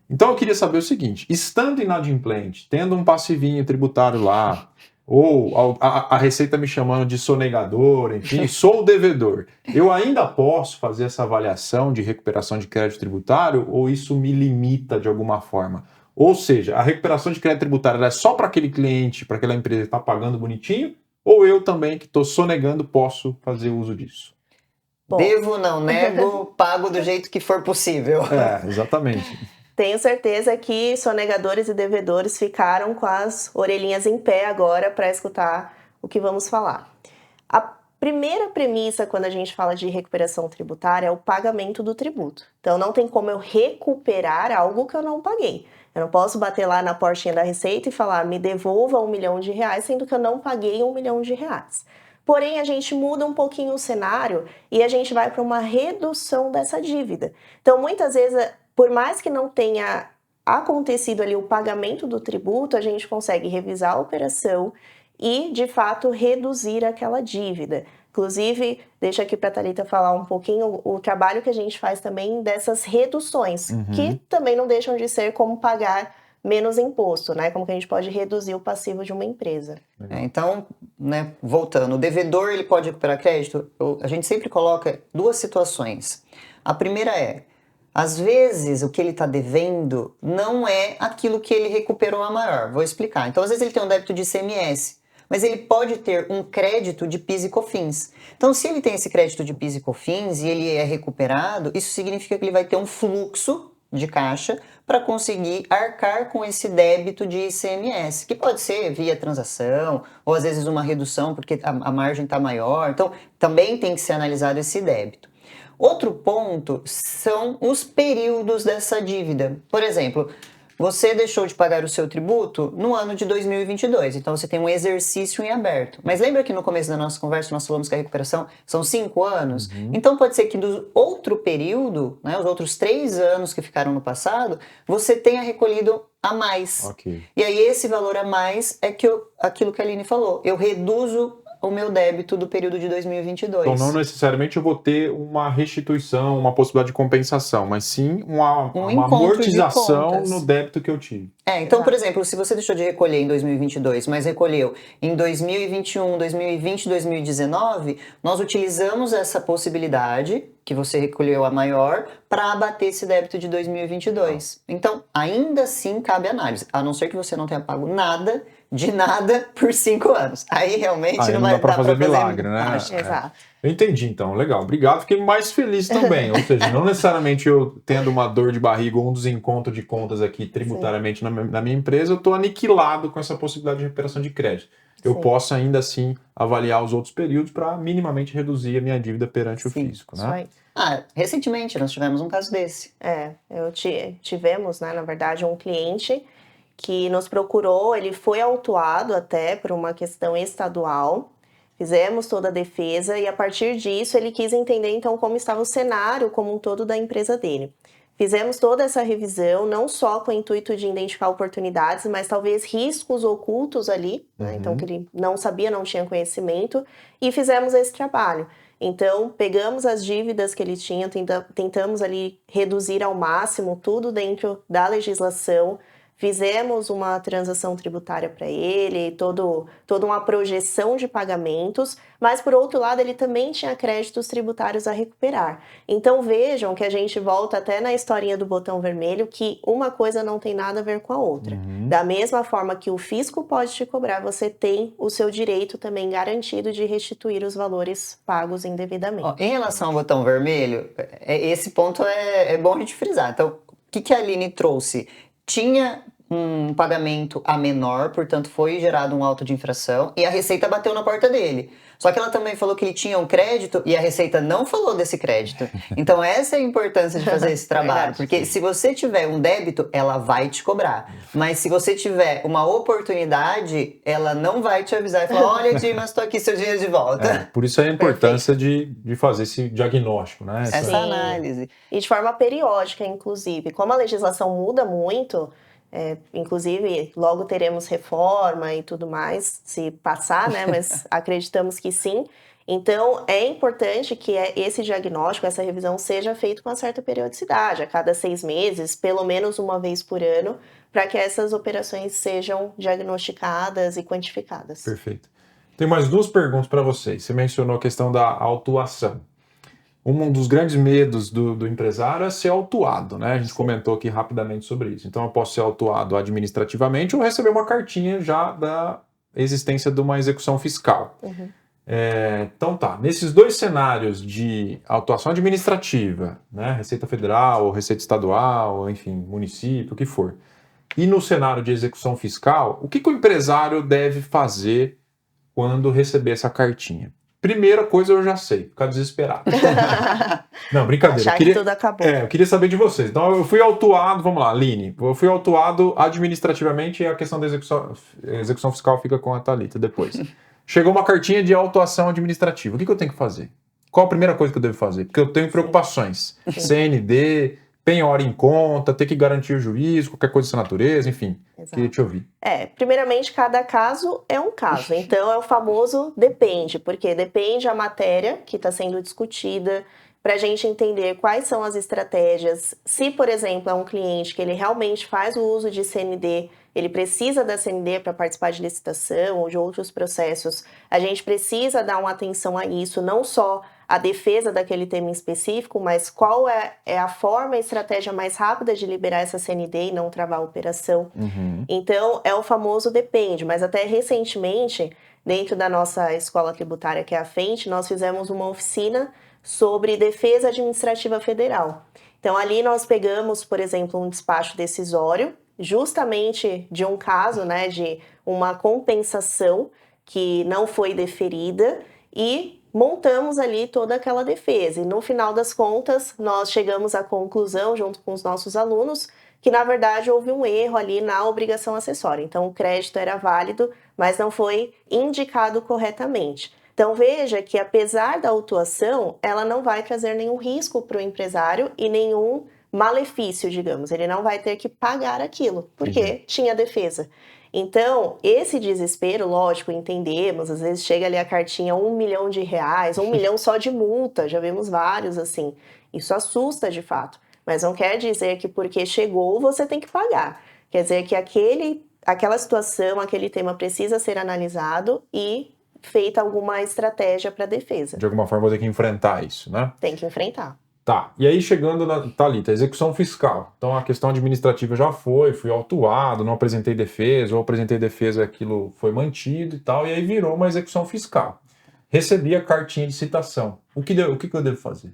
Então eu queria saber o seguinte: estando inadimplente, tendo um passivinho tributário lá, ou a Receita me chamando de sonegador, enfim, sou o devedor, eu ainda posso fazer essa avaliação de recuperação de crédito tributário ou isso me limita de alguma forma? Ou seja, a recuperação de crédito tributário é só para aquele cliente, para aquela empresa que está pagando bonitinho, ou eu também, que estou sonegando, posso fazer uso disso? Bom. Devo, não nego, pago do jeito que for possível. Exatamente. Tenho certeza que sonegadores e devedores ficaram com as orelhinhas em pé agora para escutar o que vamos falar. A primeira premissa quando a gente fala de recuperação tributária é o pagamento do tributo. Então não tem como eu recuperar algo que eu não paguei. Eu não posso bater lá na portinha da Receita e falar me devolva R$1 milhão, sendo que eu não paguei R$1 milhão. Porém, a gente muda um pouquinho o cenário e a gente vai para uma redução dessa dívida. Então, muitas vezes, por mais que não tenha acontecido ali o pagamento do tributo, a gente consegue revisar a operação e, de fato, reduzir aquela dívida. Inclusive, deixa aqui para a Thalita falar um pouquinho o trabalho que a gente faz também dessas reduções, que também não deixam de ser como pagar menos imposto, né? Como que a gente pode reduzir o passivo de uma empresa. Então, né, voltando, o devedor ele pode recuperar crédito? A gente sempre coloca duas situações. A primeira é, às vezes o que ele está devendo não é aquilo que ele recuperou a maior. Vou explicar. Então, às vezes ele tem um débito de ICMS, mas ele pode ter um crédito de PIS e COFINS. Então, se ele tem esse crédito de PIS e COFINS e ele é recuperado, isso significa que ele vai ter um fluxo de caixa para conseguir arcar com esse débito de ICMS, que pode ser via transação, ou às vezes uma redução porque a margem está maior. Então, também tem que ser analisado esse débito. Outro ponto são os períodos dessa dívida. Por exemplo, você deixou de pagar o seu tributo no ano de 2022, então você tem um exercício em aberto. Mas lembra que no começo da nossa conversa nós falamos que a recuperação são 5 anos? Então pode ser que do outro período, né, os outros 3 anos que ficaram no passado, você tenha recolhido a mais. Ok. E aí esse valor a mais é aquilo que a Aline falou, eu reduzo o meu débito do período de 2022. Então, não necessariamente eu vou ter uma restituição, uma possibilidade de compensação, mas sim uma amortização no débito que eu tive. Então, por exemplo, se você deixou de recolher em 2022, mas recolheu em 2021, 2020, 2019, nós utilizamos essa possibilidade, que você recolheu a maior, para abater esse débito de 2022. Então, ainda assim cabe análise, a não ser que você não tenha pago nada de nada por 5 anos. Aí realmente não vai dar para fazer milagre, fazer né? mágica. Exato. Eu entendi, então. Legal. Obrigado. Fiquei mais feliz também. Ou seja, não necessariamente eu tendo uma dor de barriga ou um desencontro de contas aqui tributariamente na minha empresa, eu estou aniquilado com essa possibilidade de recuperação de crédito. Eu posso ainda assim avaliar os outros períodos para minimamente reduzir a minha dívida perante o fisco, né? Isso aí. Recentemente nós tivemos um caso desse. Tivemos, né, na verdade, um cliente que nos procurou, ele foi autuado até por uma questão estadual, fizemos toda a defesa e a partir disso ele quis entender então como estava o cenário como um todo da empresa dele. Fizemos toda essa revisão, não só com o intuito de identificar oportunidades, mas talvez riscos ocultos ali, né? Então que ele não sabia, não tinha conhecimento, e fizemos esse trabalho. Então, pegamos as dívidas que ele tinha, tentamos ali reduzir ao máximo tudo dentro da legislação, fizemos uma transação tributária para ele, toda uma projeção de pagamentos, mas por outro lado ele também tinha créditos tributários a recuperar. Então vejam que a gente volta até na historinha do botão vermelho que uma coisa não tem nada a ver com a outra. Da mesma forma que o fisco pode te cobrar, você tem o seu direito também garantido de restituir os valores pagos indevidamente. Em relação ao botão vermelho, esse ponto é bom a gente frisar. Então, o que a Aline trouxe? Tinha um pagamento a menor, portanto foi gerado um auto de infração e a Receita bateu na porta dele. Só que ela também falou que ele tinha um crédito e a Receita não falou desse crédito. Então essa é a importância de fazer esse trabalho, porque se você tiver um débito, ela vai te cobrar. Mas se você tiver uma oportunidade, ela não vai te avisar e falar, olha, Dimas, estou aqui, seu dinheiro de volta. Por isso a importância de fazer esse diagnóstico, né? Essa análise. E de forma periódica, inclusive. Como a legislação muda muito, inclusive logo teremos reforma e tudo mais, se passar, né? Mas acreditamos que sim. Então, é importante que esse diagnóstico, essa revisão seja feito com uma certa periodicidade, a cada 6 meses, pelo menos uma vez por ano, para que essas operações sejam diagnosticadas e quantificadas. Perfeito. Tem mais 2 perguntas para vocês. Você mencionou a questão da autuação. Um dos grandes medos do empresário é ser autuado, né? A gente comentou aqui rapidamente sobre isso. Então, eu posso ser autuado administrativamente ou receber uma cartinha já da existência de uma execução fiscal. Então tá, nesses 2 cenários de autuação administrativa, né? Receita Federal, ou Receita Estadual, enfim, município, o que for. E no cenário de execução fiscal, o que o empresário deve fazer quando receber essa cartinha? Primeira coisa eu já sei, ficar desesperado. Não, brincadeira. Achar que tudo acabou. Eu queria saber de vocês. Então, eu fui autuado, vamos lá, Aline. Eu fui autuado administrativamente e a questão da execução fiscal fica com a Thalita depois. Chegou uma cartinha de autuação administrativa. O que eu tenho que fazer? Qual a primeira coisa que eu devo fazer? Porque eu tenho preocupações. CND, penhora em conta, ter que garantir o juízo, qualquer coisa dessa natureza, enfim. Exato. Queria te ouvir. Primeiramente, cada caso é um caso. Então, é o famoso depende, porque depende a matéria que está sendo discutida, para a gente entender quais são as estratégias. Se, por exemplo, é um cliente que ele realmente faz o uso de CND, ele precisa da CND para participar de licitação ou de outros processos, a gente precisa dar uma atenção a isso, não só a defesa daquele tema em específico, mas qual é a forma, a estratégia mais rápida de liberar essa CND e não travar a operação. Então, é o famoso depende, mas até recentemente, dentro da nossa escola tributária, que é a FENTE, nós fizemos uma oficina sobre defesa administrativa federal. Então, ali nós pegamos, por exemplo, um despacho decisório, justamente de um caso, né, de uma compensação que não foi deferida e montamos ali toda aquela defesa. E no final das contas, nós chegamos à conclusão, junto com os nossos alunos, que na verdade houve um erro ali na obrigação acessória. Então, o crédito era válido, mas não foi indicado corretamente. Então, veja que apesar da autuação, ela não vai trazer nenhum risco para o empresário e nenhum malefício, digamos. Ele não vai ter que pagar aquilo, porque tinha defesa. Então, esse desespero, lógico, entendemos, às vezes chega ali a cartinha R$1 milhão, R$1 milhão só de multa, já vimos vários assim. Isso assusta de fato, mas não quer dizer que porque chegou você tem que pagar. Quer dizer que aquela situação, aquele tema precisa ser analisado e feita alguma estratégia para defesa. De alguma forma vou ter que enfrentar isso, né? Tem que enfrentar. Tá, e aí chegando na Thalita, execução fiscal. Então a questão administrativa já fui autuado, não apresentei defesa, ou apresentei defesa, aquilo foi mantido e tal, e aí virou uma execução fiscal. Recebi a cartinha de citação. O que eu devo fazer?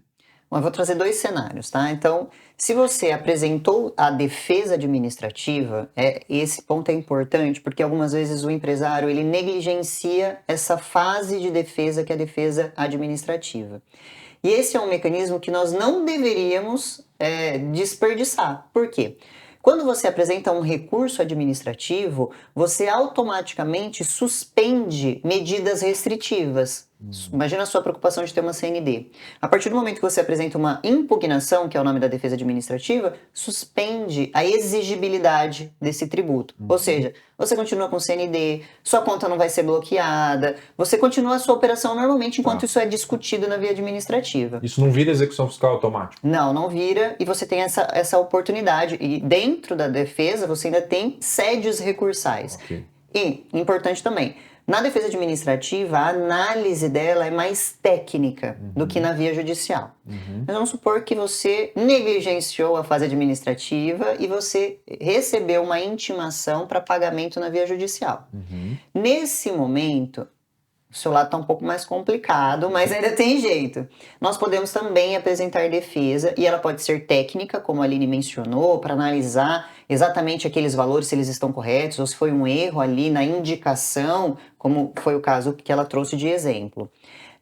Bom, eu vou trazer 2 cenários, tá? Então, se você apresentou a defesa administrativa, esse ponto é importante, porque algumas vezes o empresário ele negligencia essa fase de defesa, que é a defesa administrativa. E esse é um mecanismo que nós não deveríamos desperdiçar. Por quê? Quando você apresenta um recurso administrativo, você automaticamente suspende medidas restritivas. Imagina a sua preocupação de ter uma CND. A partir do momento que você apresenta uma impugnação, que é o nome da defesa administrativa, suspende a exigibilidade desse tributo. Ou seja, você continua com CND, sua conta não vai ser bloqueada, você continua a sua operação normalmente enquanto isso é discutido na via administrativa. Isso não vira execução fiscal automática? Não vira, e você tem essa oportunidade. E dentro da defesa, você ainda tem sédios recursais. Okay. E, importante também, na defesa administrativa, a análise dela é mais técnica do que na via judicial. Mas vamos supor que você negligenciou a fase administrativa e você recebeu uma intimação para pagamento na via judicial. Nesse momento, o seu lado está um pouco mais complicado, mas ainda tem jeito. Nós podemos também apresentar defesa, e ela pode ser técnica, como a Aline mencionou, para analisar exatamente aqueles valores, se eles estão corretos, ou se foi um erro ali na indicação, como foi o caso que ela trouxe de exemplo.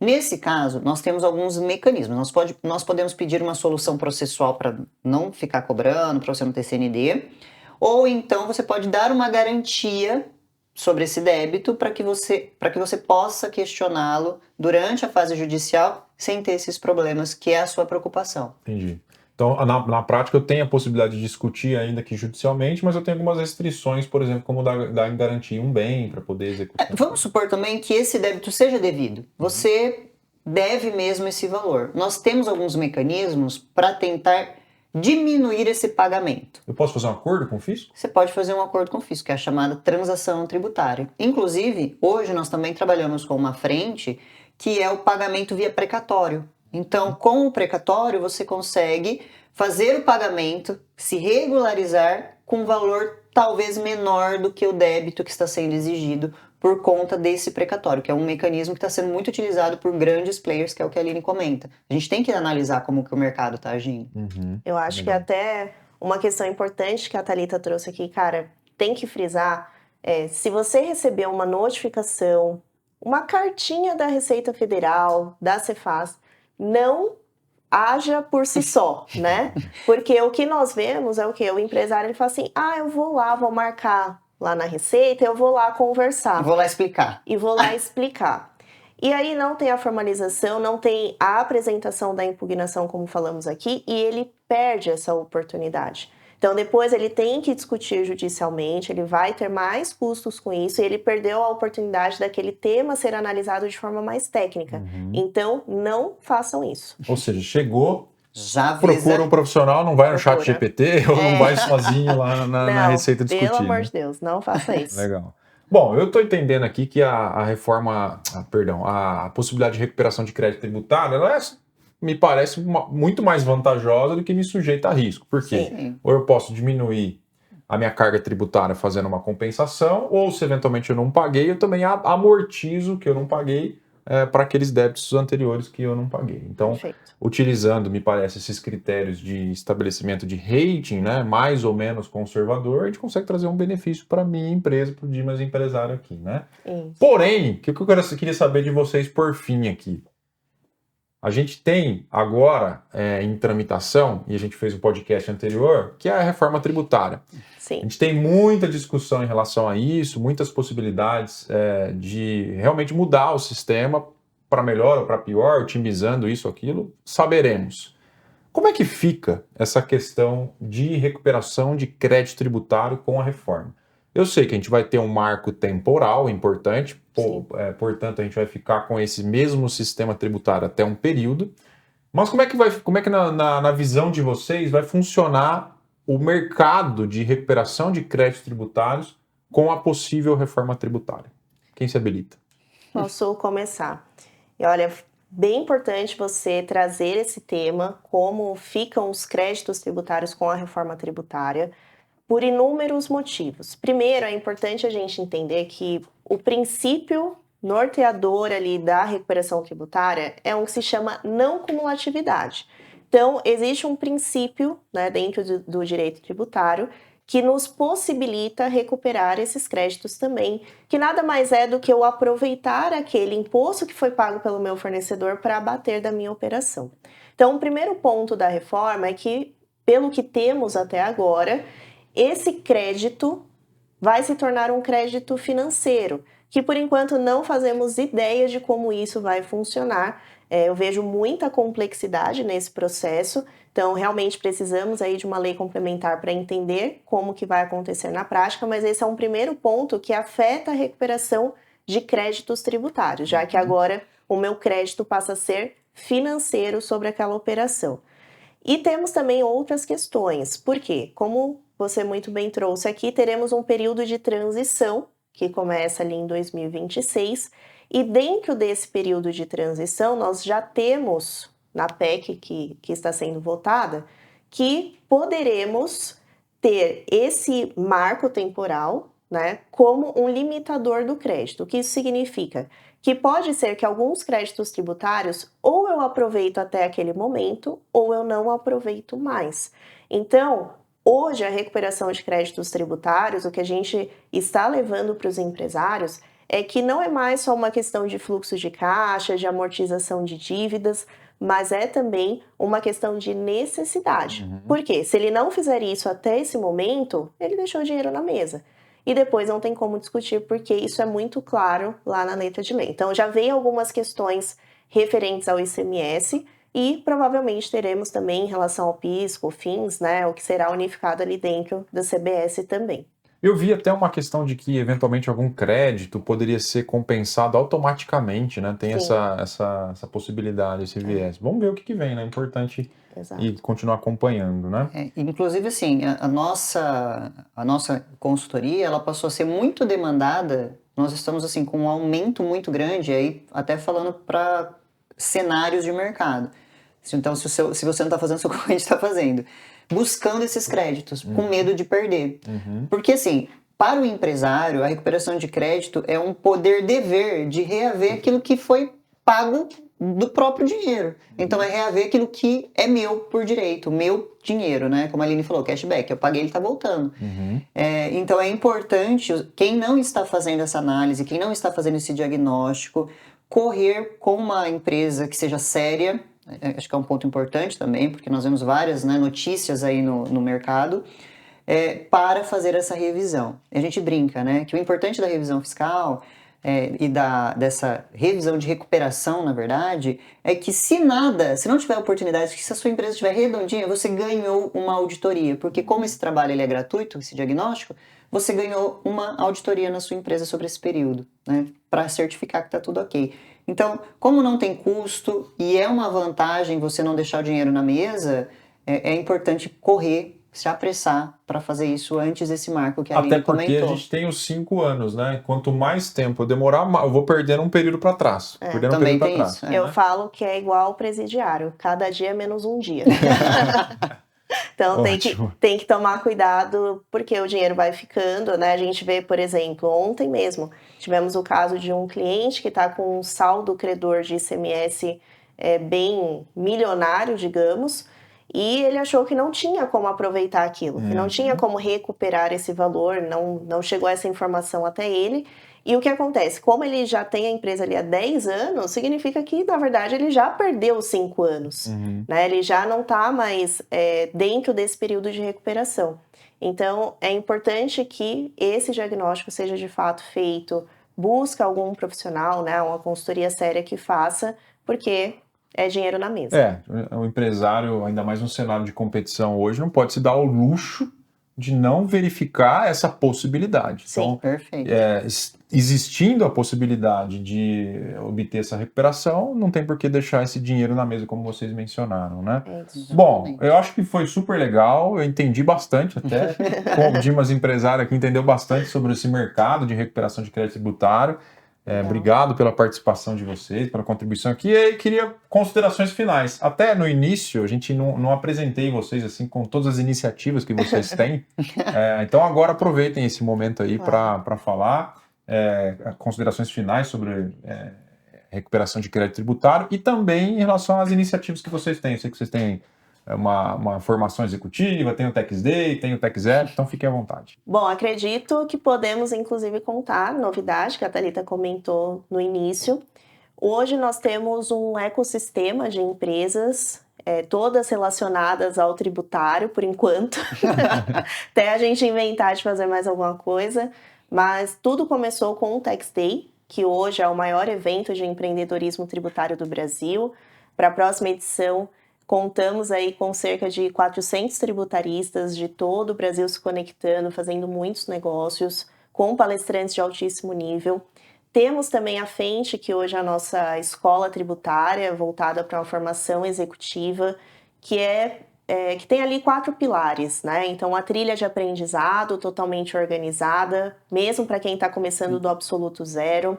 Nesse caso, nós temos alguns mecanismos. Nós podemos pedir uma solução processual para não ficar cobrando, para você não ter CND, ou então você pode dar uma garantia sobre esse débito para que você possa questioná-lo durante a fase judicial sem ter esses problemas, que é a sua preocupação. Entendi. Então, na prática, eu tenho a possibilidade de discutir ainda que judicialmente, mas eu tenho algumas restrições, por exemplo, como dar em garantia um bem para poder executar. Vamos supor também que esse débito seja devido. Você deve mesmo esse valor. Nós temos alguns mecanismos para tentar diminuir esse pagamento. Eu posso fazer um acordo com o fisco? Você pode fazer um acordo com o fisco, que é a chamada transação tributária. Inclusive, hoje nós também trabalhamos com uma frente que é o pagamento via precatório. Então, com o precatório, você consegue fazer o pagamento, se regularizar com um valor talvez menor do que o débito que está sendo exigido por conta desse precatório, que é um mecanismo que está sendo muito utilizado por grandes players, que é o que a Aline comenta. A gente tem que analisar como que o mercado está agindo. Eu acho que até uma questão importante que a Thalita trouxe aqui, cara, tem que frisar, se você receber uma notificação, uma cartinha da Receita Federal, da Cefaz, não haja por si só, né? Porque o que nós vemos é o quê? O empresário ele fala assim, eu vou lá, vou marcar lá na Receita, eu vou lá conversar. Vou lá explicar. E vou lá explicar. E aí não tem a formalização, não tem a apresentação da impugnação, como falamos aqui, e ele perde essa oportunidade. Então, depois ele tem que discutir judicialmente, ele vai ter mais custos com isso, e ele perdeu a oportunidade daquele tema ser analisado de forma mais técnica. Então, não façam isso. Ou seja, chegou, Já procura um profissional, não vai no chat GPT ou não vai sozinho lá na Não, Receita discutir. pelo amor de Deus, não faça isso. Legal. Bom, eu estou entendendo aqui que a reforma, a possibilidade de recuperação de crédito tributário, ela me parece muito mais vantajosa do que me sujeita a risco. Por quê? Sim. Ou eu posso diminuir a minha carga tributária fazendo uma compensação, ou se eventualmente eu não paguei, eu também amortizo o que eu não paguei para aqueles débitos anteriores que eu não paguei. Então, Perfeito. utilizando, me parece, esses critérios de estabelecimento de rating, né, mais ou menos conservador, a gente consegue trazer um benefício para a minha empresa, para o Dimas empresário aqui, né? Isso. Porém, o que eu queria saber de vocês por fim aqui? A gente tem agora em tramitação, e a gente fez um podcast anterior, que é a reforma tributária. Sim. A gente tem muita discussão em relação a isso, muitas possibilidades de realmente mudar o sistema para melhor ou para pior, otimizando isso, aquilo, saberemos. Como é que fica essa questão de recuperação de crédito tributário com a reforma? Eu sei que a gente vai ter um marco temporal importante, portanto a gente vai ficar com esse mesmo sistema tributário até um período, mas como é que na visão de vocês vai funcionar o mercado de recuperação de créditos tributários com a possível reforma tributária? Quem se habilita? Posso começar. E olha, bem importante você trazer esse tema, como ficam os créditos tributários com a reforma tributária, por inúmeros motivos. Primeiro, é importante a gente entender que o princípio norteador ali da recuperação tributária é um que se chama não cumulatividade. Então, existe um princípio, né, dentro do direito tributário que nos possibilita recuperar esses créditos também, que nada mais é do que eu aproveitar aquele imposto que foi pago pelo meu fornecedor para abater da minha operação. Então, o primeiro ponto da reforma é que, pelo que temos até agora, esse crédito vai se tornar um crédito financeiro, que por enquanto não fazemos ideia de como isso vai funcionar. Eu vejo muita complexidade nesse processo, então realmente precisamos aí de uma lei complementar para entender como que vai acontecer na prática, mas esse é um primeiro ponto que afeta a recuperação de créditos tributários, já que agora o meu crédito passa a ser financeiro sobre aquela operação. E temos também outras questões, por quê? Como você muito bem trouxe aqui, teremos um período de transição que começa ali em 2026, e dentro desse período de transição nós já temos na PEC que está sendo votada, que poderemos ter esse marco temporal, né, como um limitador do crédito. O que isso significa? Que pode ser que alguns créditos tributários ou eu aproveito até aquele momento ou eu não aproveito mais. Então, hoje a recuperação de créditos tributários, o que a gente está levando para os empresários é que não é mais só uma questão de fluxo de caixa, de amortização de dívidas, mas é também uma questão de necessidade. Por quê? Se ele não fizer isso até esse momento, ele deixou o dinheiro na mesa. E depois não tem como discutir, porque isso é muito claro lá na letra de lei. Então, já veio algumas questões referentes ao ICMS e provavelmente teremos também em relação ao PIS, COFINS, né, o que será unificado ali dentro da CBS também. Eu vi até uma questão de que, eventualmente, algum crédito poderia ser compensado automaticamente, né? Tem essa possibilidade, esse viés. Vamos ver o que vem, né? É importante e continuar acompanhando, né? Inclusive, assim, a nossa consultoria, ela passou a ser muito demandada. Nós estamos, assim, com um aumento muito grande, aí até falando para cenários de mercado. Então, se você não está fazendo, seu concorrente está fazendo. Buscando esses créditos, com medo de perder. Porque, assim, para o empresário, a recuperação de crédito é um poder-dever de reaver aquilo que foi pago do próprio dinheiro. Então, é reaver aquilo que é meu por direito, meu dinheiro, né? Como a Aline falou, cashback, eu paguei, ele está voltando. Então, é importante, quem não está fazendo essa análise, quem não está fazendo esse diagnóstico, correr com uma empresa que seja séria. Acho que é um ponto importante também, porque nós vemos várias, né, notícias aí no mercado, para fazer essa revisão. A gente brinca, né, que o importante da revisão fiscal e dessa revisão de recuperação, na verdade, é que se não tiver oportunidade, que se a sua empresa estiver redondinha, você ganhou uma auditoria, porque como esse trabalho ele é gratuito, esse diagnóstico, você ganhou uma auditoria na sua empresa sobre esse período, né, para certificar que está tudo ok. Então, como não tem custo e é uma vantagem você não deixar o dinheiro na mesa, é importante correr, se apressar para fazer isso antes desse marco que a Aline comentou. Até porque a gente tem os 5 anos, né? Quanto mais tempo eu demorar, eu vou perdendo um período para trás. Também tem isso. Eu falo que é igual ao presidiário, cada dia é menos um dia. Então Ótimo. tem que tomar cuidado, porque o dinheiro vai ficando, né? A gente vê, por exemplo, ontem mesmo, tivemos o caso de um cliente que está com um saldo credor de ICMS bem milionário, digamos, e ele achou que não tinha como aproveitar aquilo, que não tinha como recuperar esse valor, não chegou essa informação até ele. E o que acontece? Como ele já tem a empresa ali há 10 anos, significa que, na verdade, ele já perdeu 5 anos. Né? Ele já não está mais dentro desse período de recuperação. Então, é importante que esse diagnóstico seja de fato feito, busca algum profissional, né, uma consultoria séria que faça, porque é dinheiro na mesa. O empresário, ainda mais no cenário de competição hoje, não pode se dar ao luxo de não verificar essa possibilidade. Sim, então, perfeito. Existindo a possibilidade de obter essa recuperação, não tem por que deixar esse dinheiro na mesa, como vocês mencionaram, né? Bom, eu acho que foi super legal, eu entendi bastante até, como o Dimas empresário aqui entendeu bastante sobre esse mercado de recuperação de crédito tributário. Obrigado pela participação de vocês, pela contribuição aqui. E aí, queria considerações finais. Até no início, a gente não apresentei vocês assim com todas as iniciativas que vocês têm. Então, agora aproveitem esse momento aí para falar. Considerações finais sobre recuperação de crédito tributário e também em relação às iniciativas que vocês têm. Eu sei que vocês têm uma formação executiva, tem o Tax Day, tem o Tax App, então fiquem à vontade. Bom, acredito que podemos, inclusive, contar novidade que a Thalita comentou no início. Hoje nós temos um ecossistema de empresas, todas relacionadas ao tributário, por enquanto, até a gente inventar de fazer mais alguma coisa, mas tudo começou com o Tax Day, que hoje é o maior evento de empreendedorismo tributário do Brasil. Para a próxima edição, contamos aí com cerca de 400 tributaristas de todo o Brasil se conectando, fazendo muitos negócios, com palestrantes de altíssimo nível. Temos também a FENTE, que hoje é a nossa escola tributária, voltada para uma formação executiva, que tem ali 4 pilares, né? Então, a trilha de aprendizado totalmente organizada, mesmo para quem está começando do absoluto zero.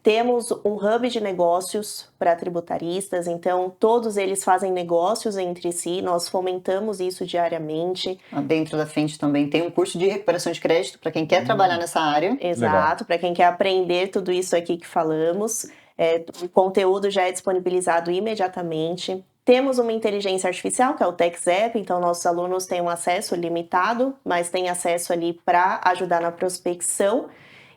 Temos um hub de negócios para tributaristas, então todos eles fazem negócios entre si, nós fomentamos isso diariamente. Dentro da frente também tem um curso de recuperação de crédito para quem quer trabalhar nessa área. Exato, para quem quer aprender tudo isso aqui que falamos. O conteúdo já é disponibilizado imediatamente. Temos uma inteligência artificial, que é o Tax App, então nossos alunos têm um acesso limitado, mas têm acesso ali para ajudar na prospecção.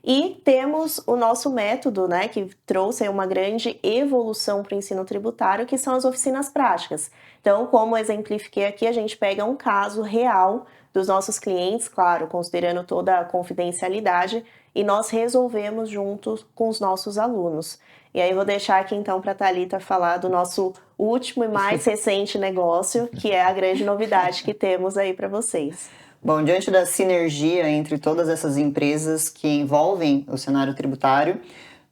E temos o nosso método, né, que trouxe aí uma grande evolução para o ensino tributário, que são as oficinas práticas. Então, como exemplifiquei aqui, a gente pega um caso real dos nossos clientes, claro, considerando toda a confidencialidade, e nós resolvemos juntos com os nossos alunos. E aí vou deixar aqui então para a Thalita falar do nosso último e mais recente negócio, que é a grande novidade que temos aí para vocês. Bom, diante da sinergia entre todas essas empresas que envolvem o cenário tributário,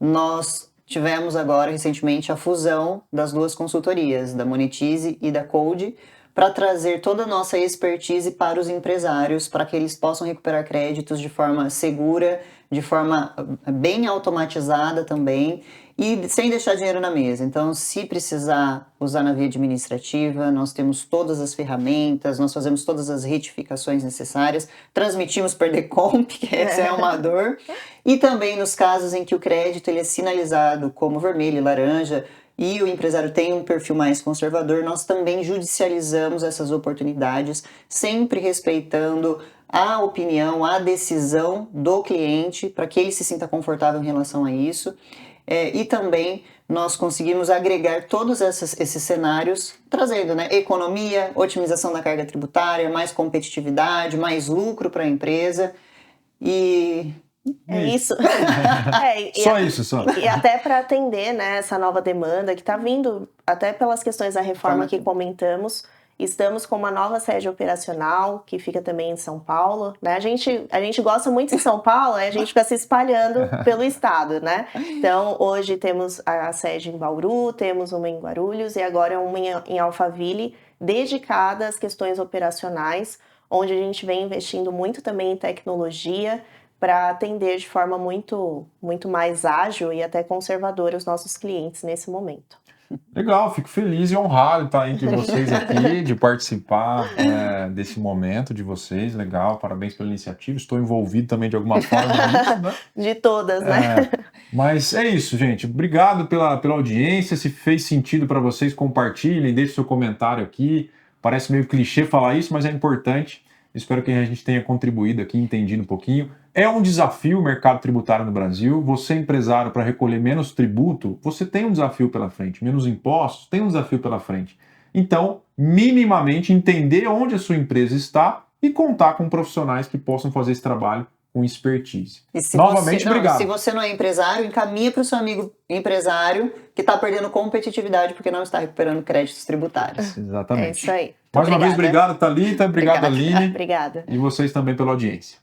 nós tivemos agora recentemente a fusão das duas consultorias, da Monetize e da Code, para trazer toda a nossa expertise para os empresários, para que eles possam recuperar créditos de forma segura, de forma bem automatizada também, e sem deixar dinheiro na mesa. Então, se precisar usar na via administrativa, nós temos todas as ferramentas, nós fazemos todas as retificações necessárias, transmitimos Perdecomp, que essa é uma dor, e também nos casos em que o crédito ele é sinalizado como vermelho e laranja, e o empresário tem um perfil mais conservador, nós também judicializamos essas oportunidades, sempre respeitando a opinião, a decisão do cliente, para que ele se sinta confortável em relação a isso. E também nós conseguimos agregar todos esses cenários, trazendo, né, economia, otimização da carga tributária, mais competitividade, mais lucro para a empresa e... É isso. Só. E até para atender, né, essa nova demanda que está vindo, até pelas questões da reforma que comentamos, estamos com uma nova sede operacional, que fica também em São Paulo, né? A gente gosta muito de São Paulo, a gente fica se espalhando pelo estado, né? Então, hoje temos a sede em Bauru, temos uma em Guarulhos e agora uma em Alphaville, dedicada às questões operacionais, onde a gente vem investindo muito também em tecnologia, para atender de forma muito, muito mais ágil e até conservadora os nossos clientes nesse momento. Legal, fico feliz e honrado de estar entre vocês aqui, de participar desse momento de vocês. Legal, parabéns pela iniciativa. Estou envolvido também de alguma forma nisso, né? De todas, né? Mas é isso, gente. Obrigado pela audiência. Se fez sentido para vocês, compartilhem, deixem seu comentário aqui. Parece meio clichê falar isso, mas é importante. Espero que a gente tenha contribuído aqui, entendido um pouquinho. É um desafio o mercado tributário no Brasil. Você, empresário, para recolher menos tributo, você tem um desafio pela frente. Menos impostos, tem um desafio pela frente. Então, minimamente, entender onde a sua empresa está e contar com profissionais que possam fazer esse trabalho com expertise. Novamente, obrigado. Se você não é empresário, encaminha para o seu amigo empresário que está perdendo competitividade porque não está recuperando créditos tributários. Exatamente. É isso aí. Mais uma vez, obrigado, Thalita. Obrigado, Aline. Obrigada. E vocês também pela audiência.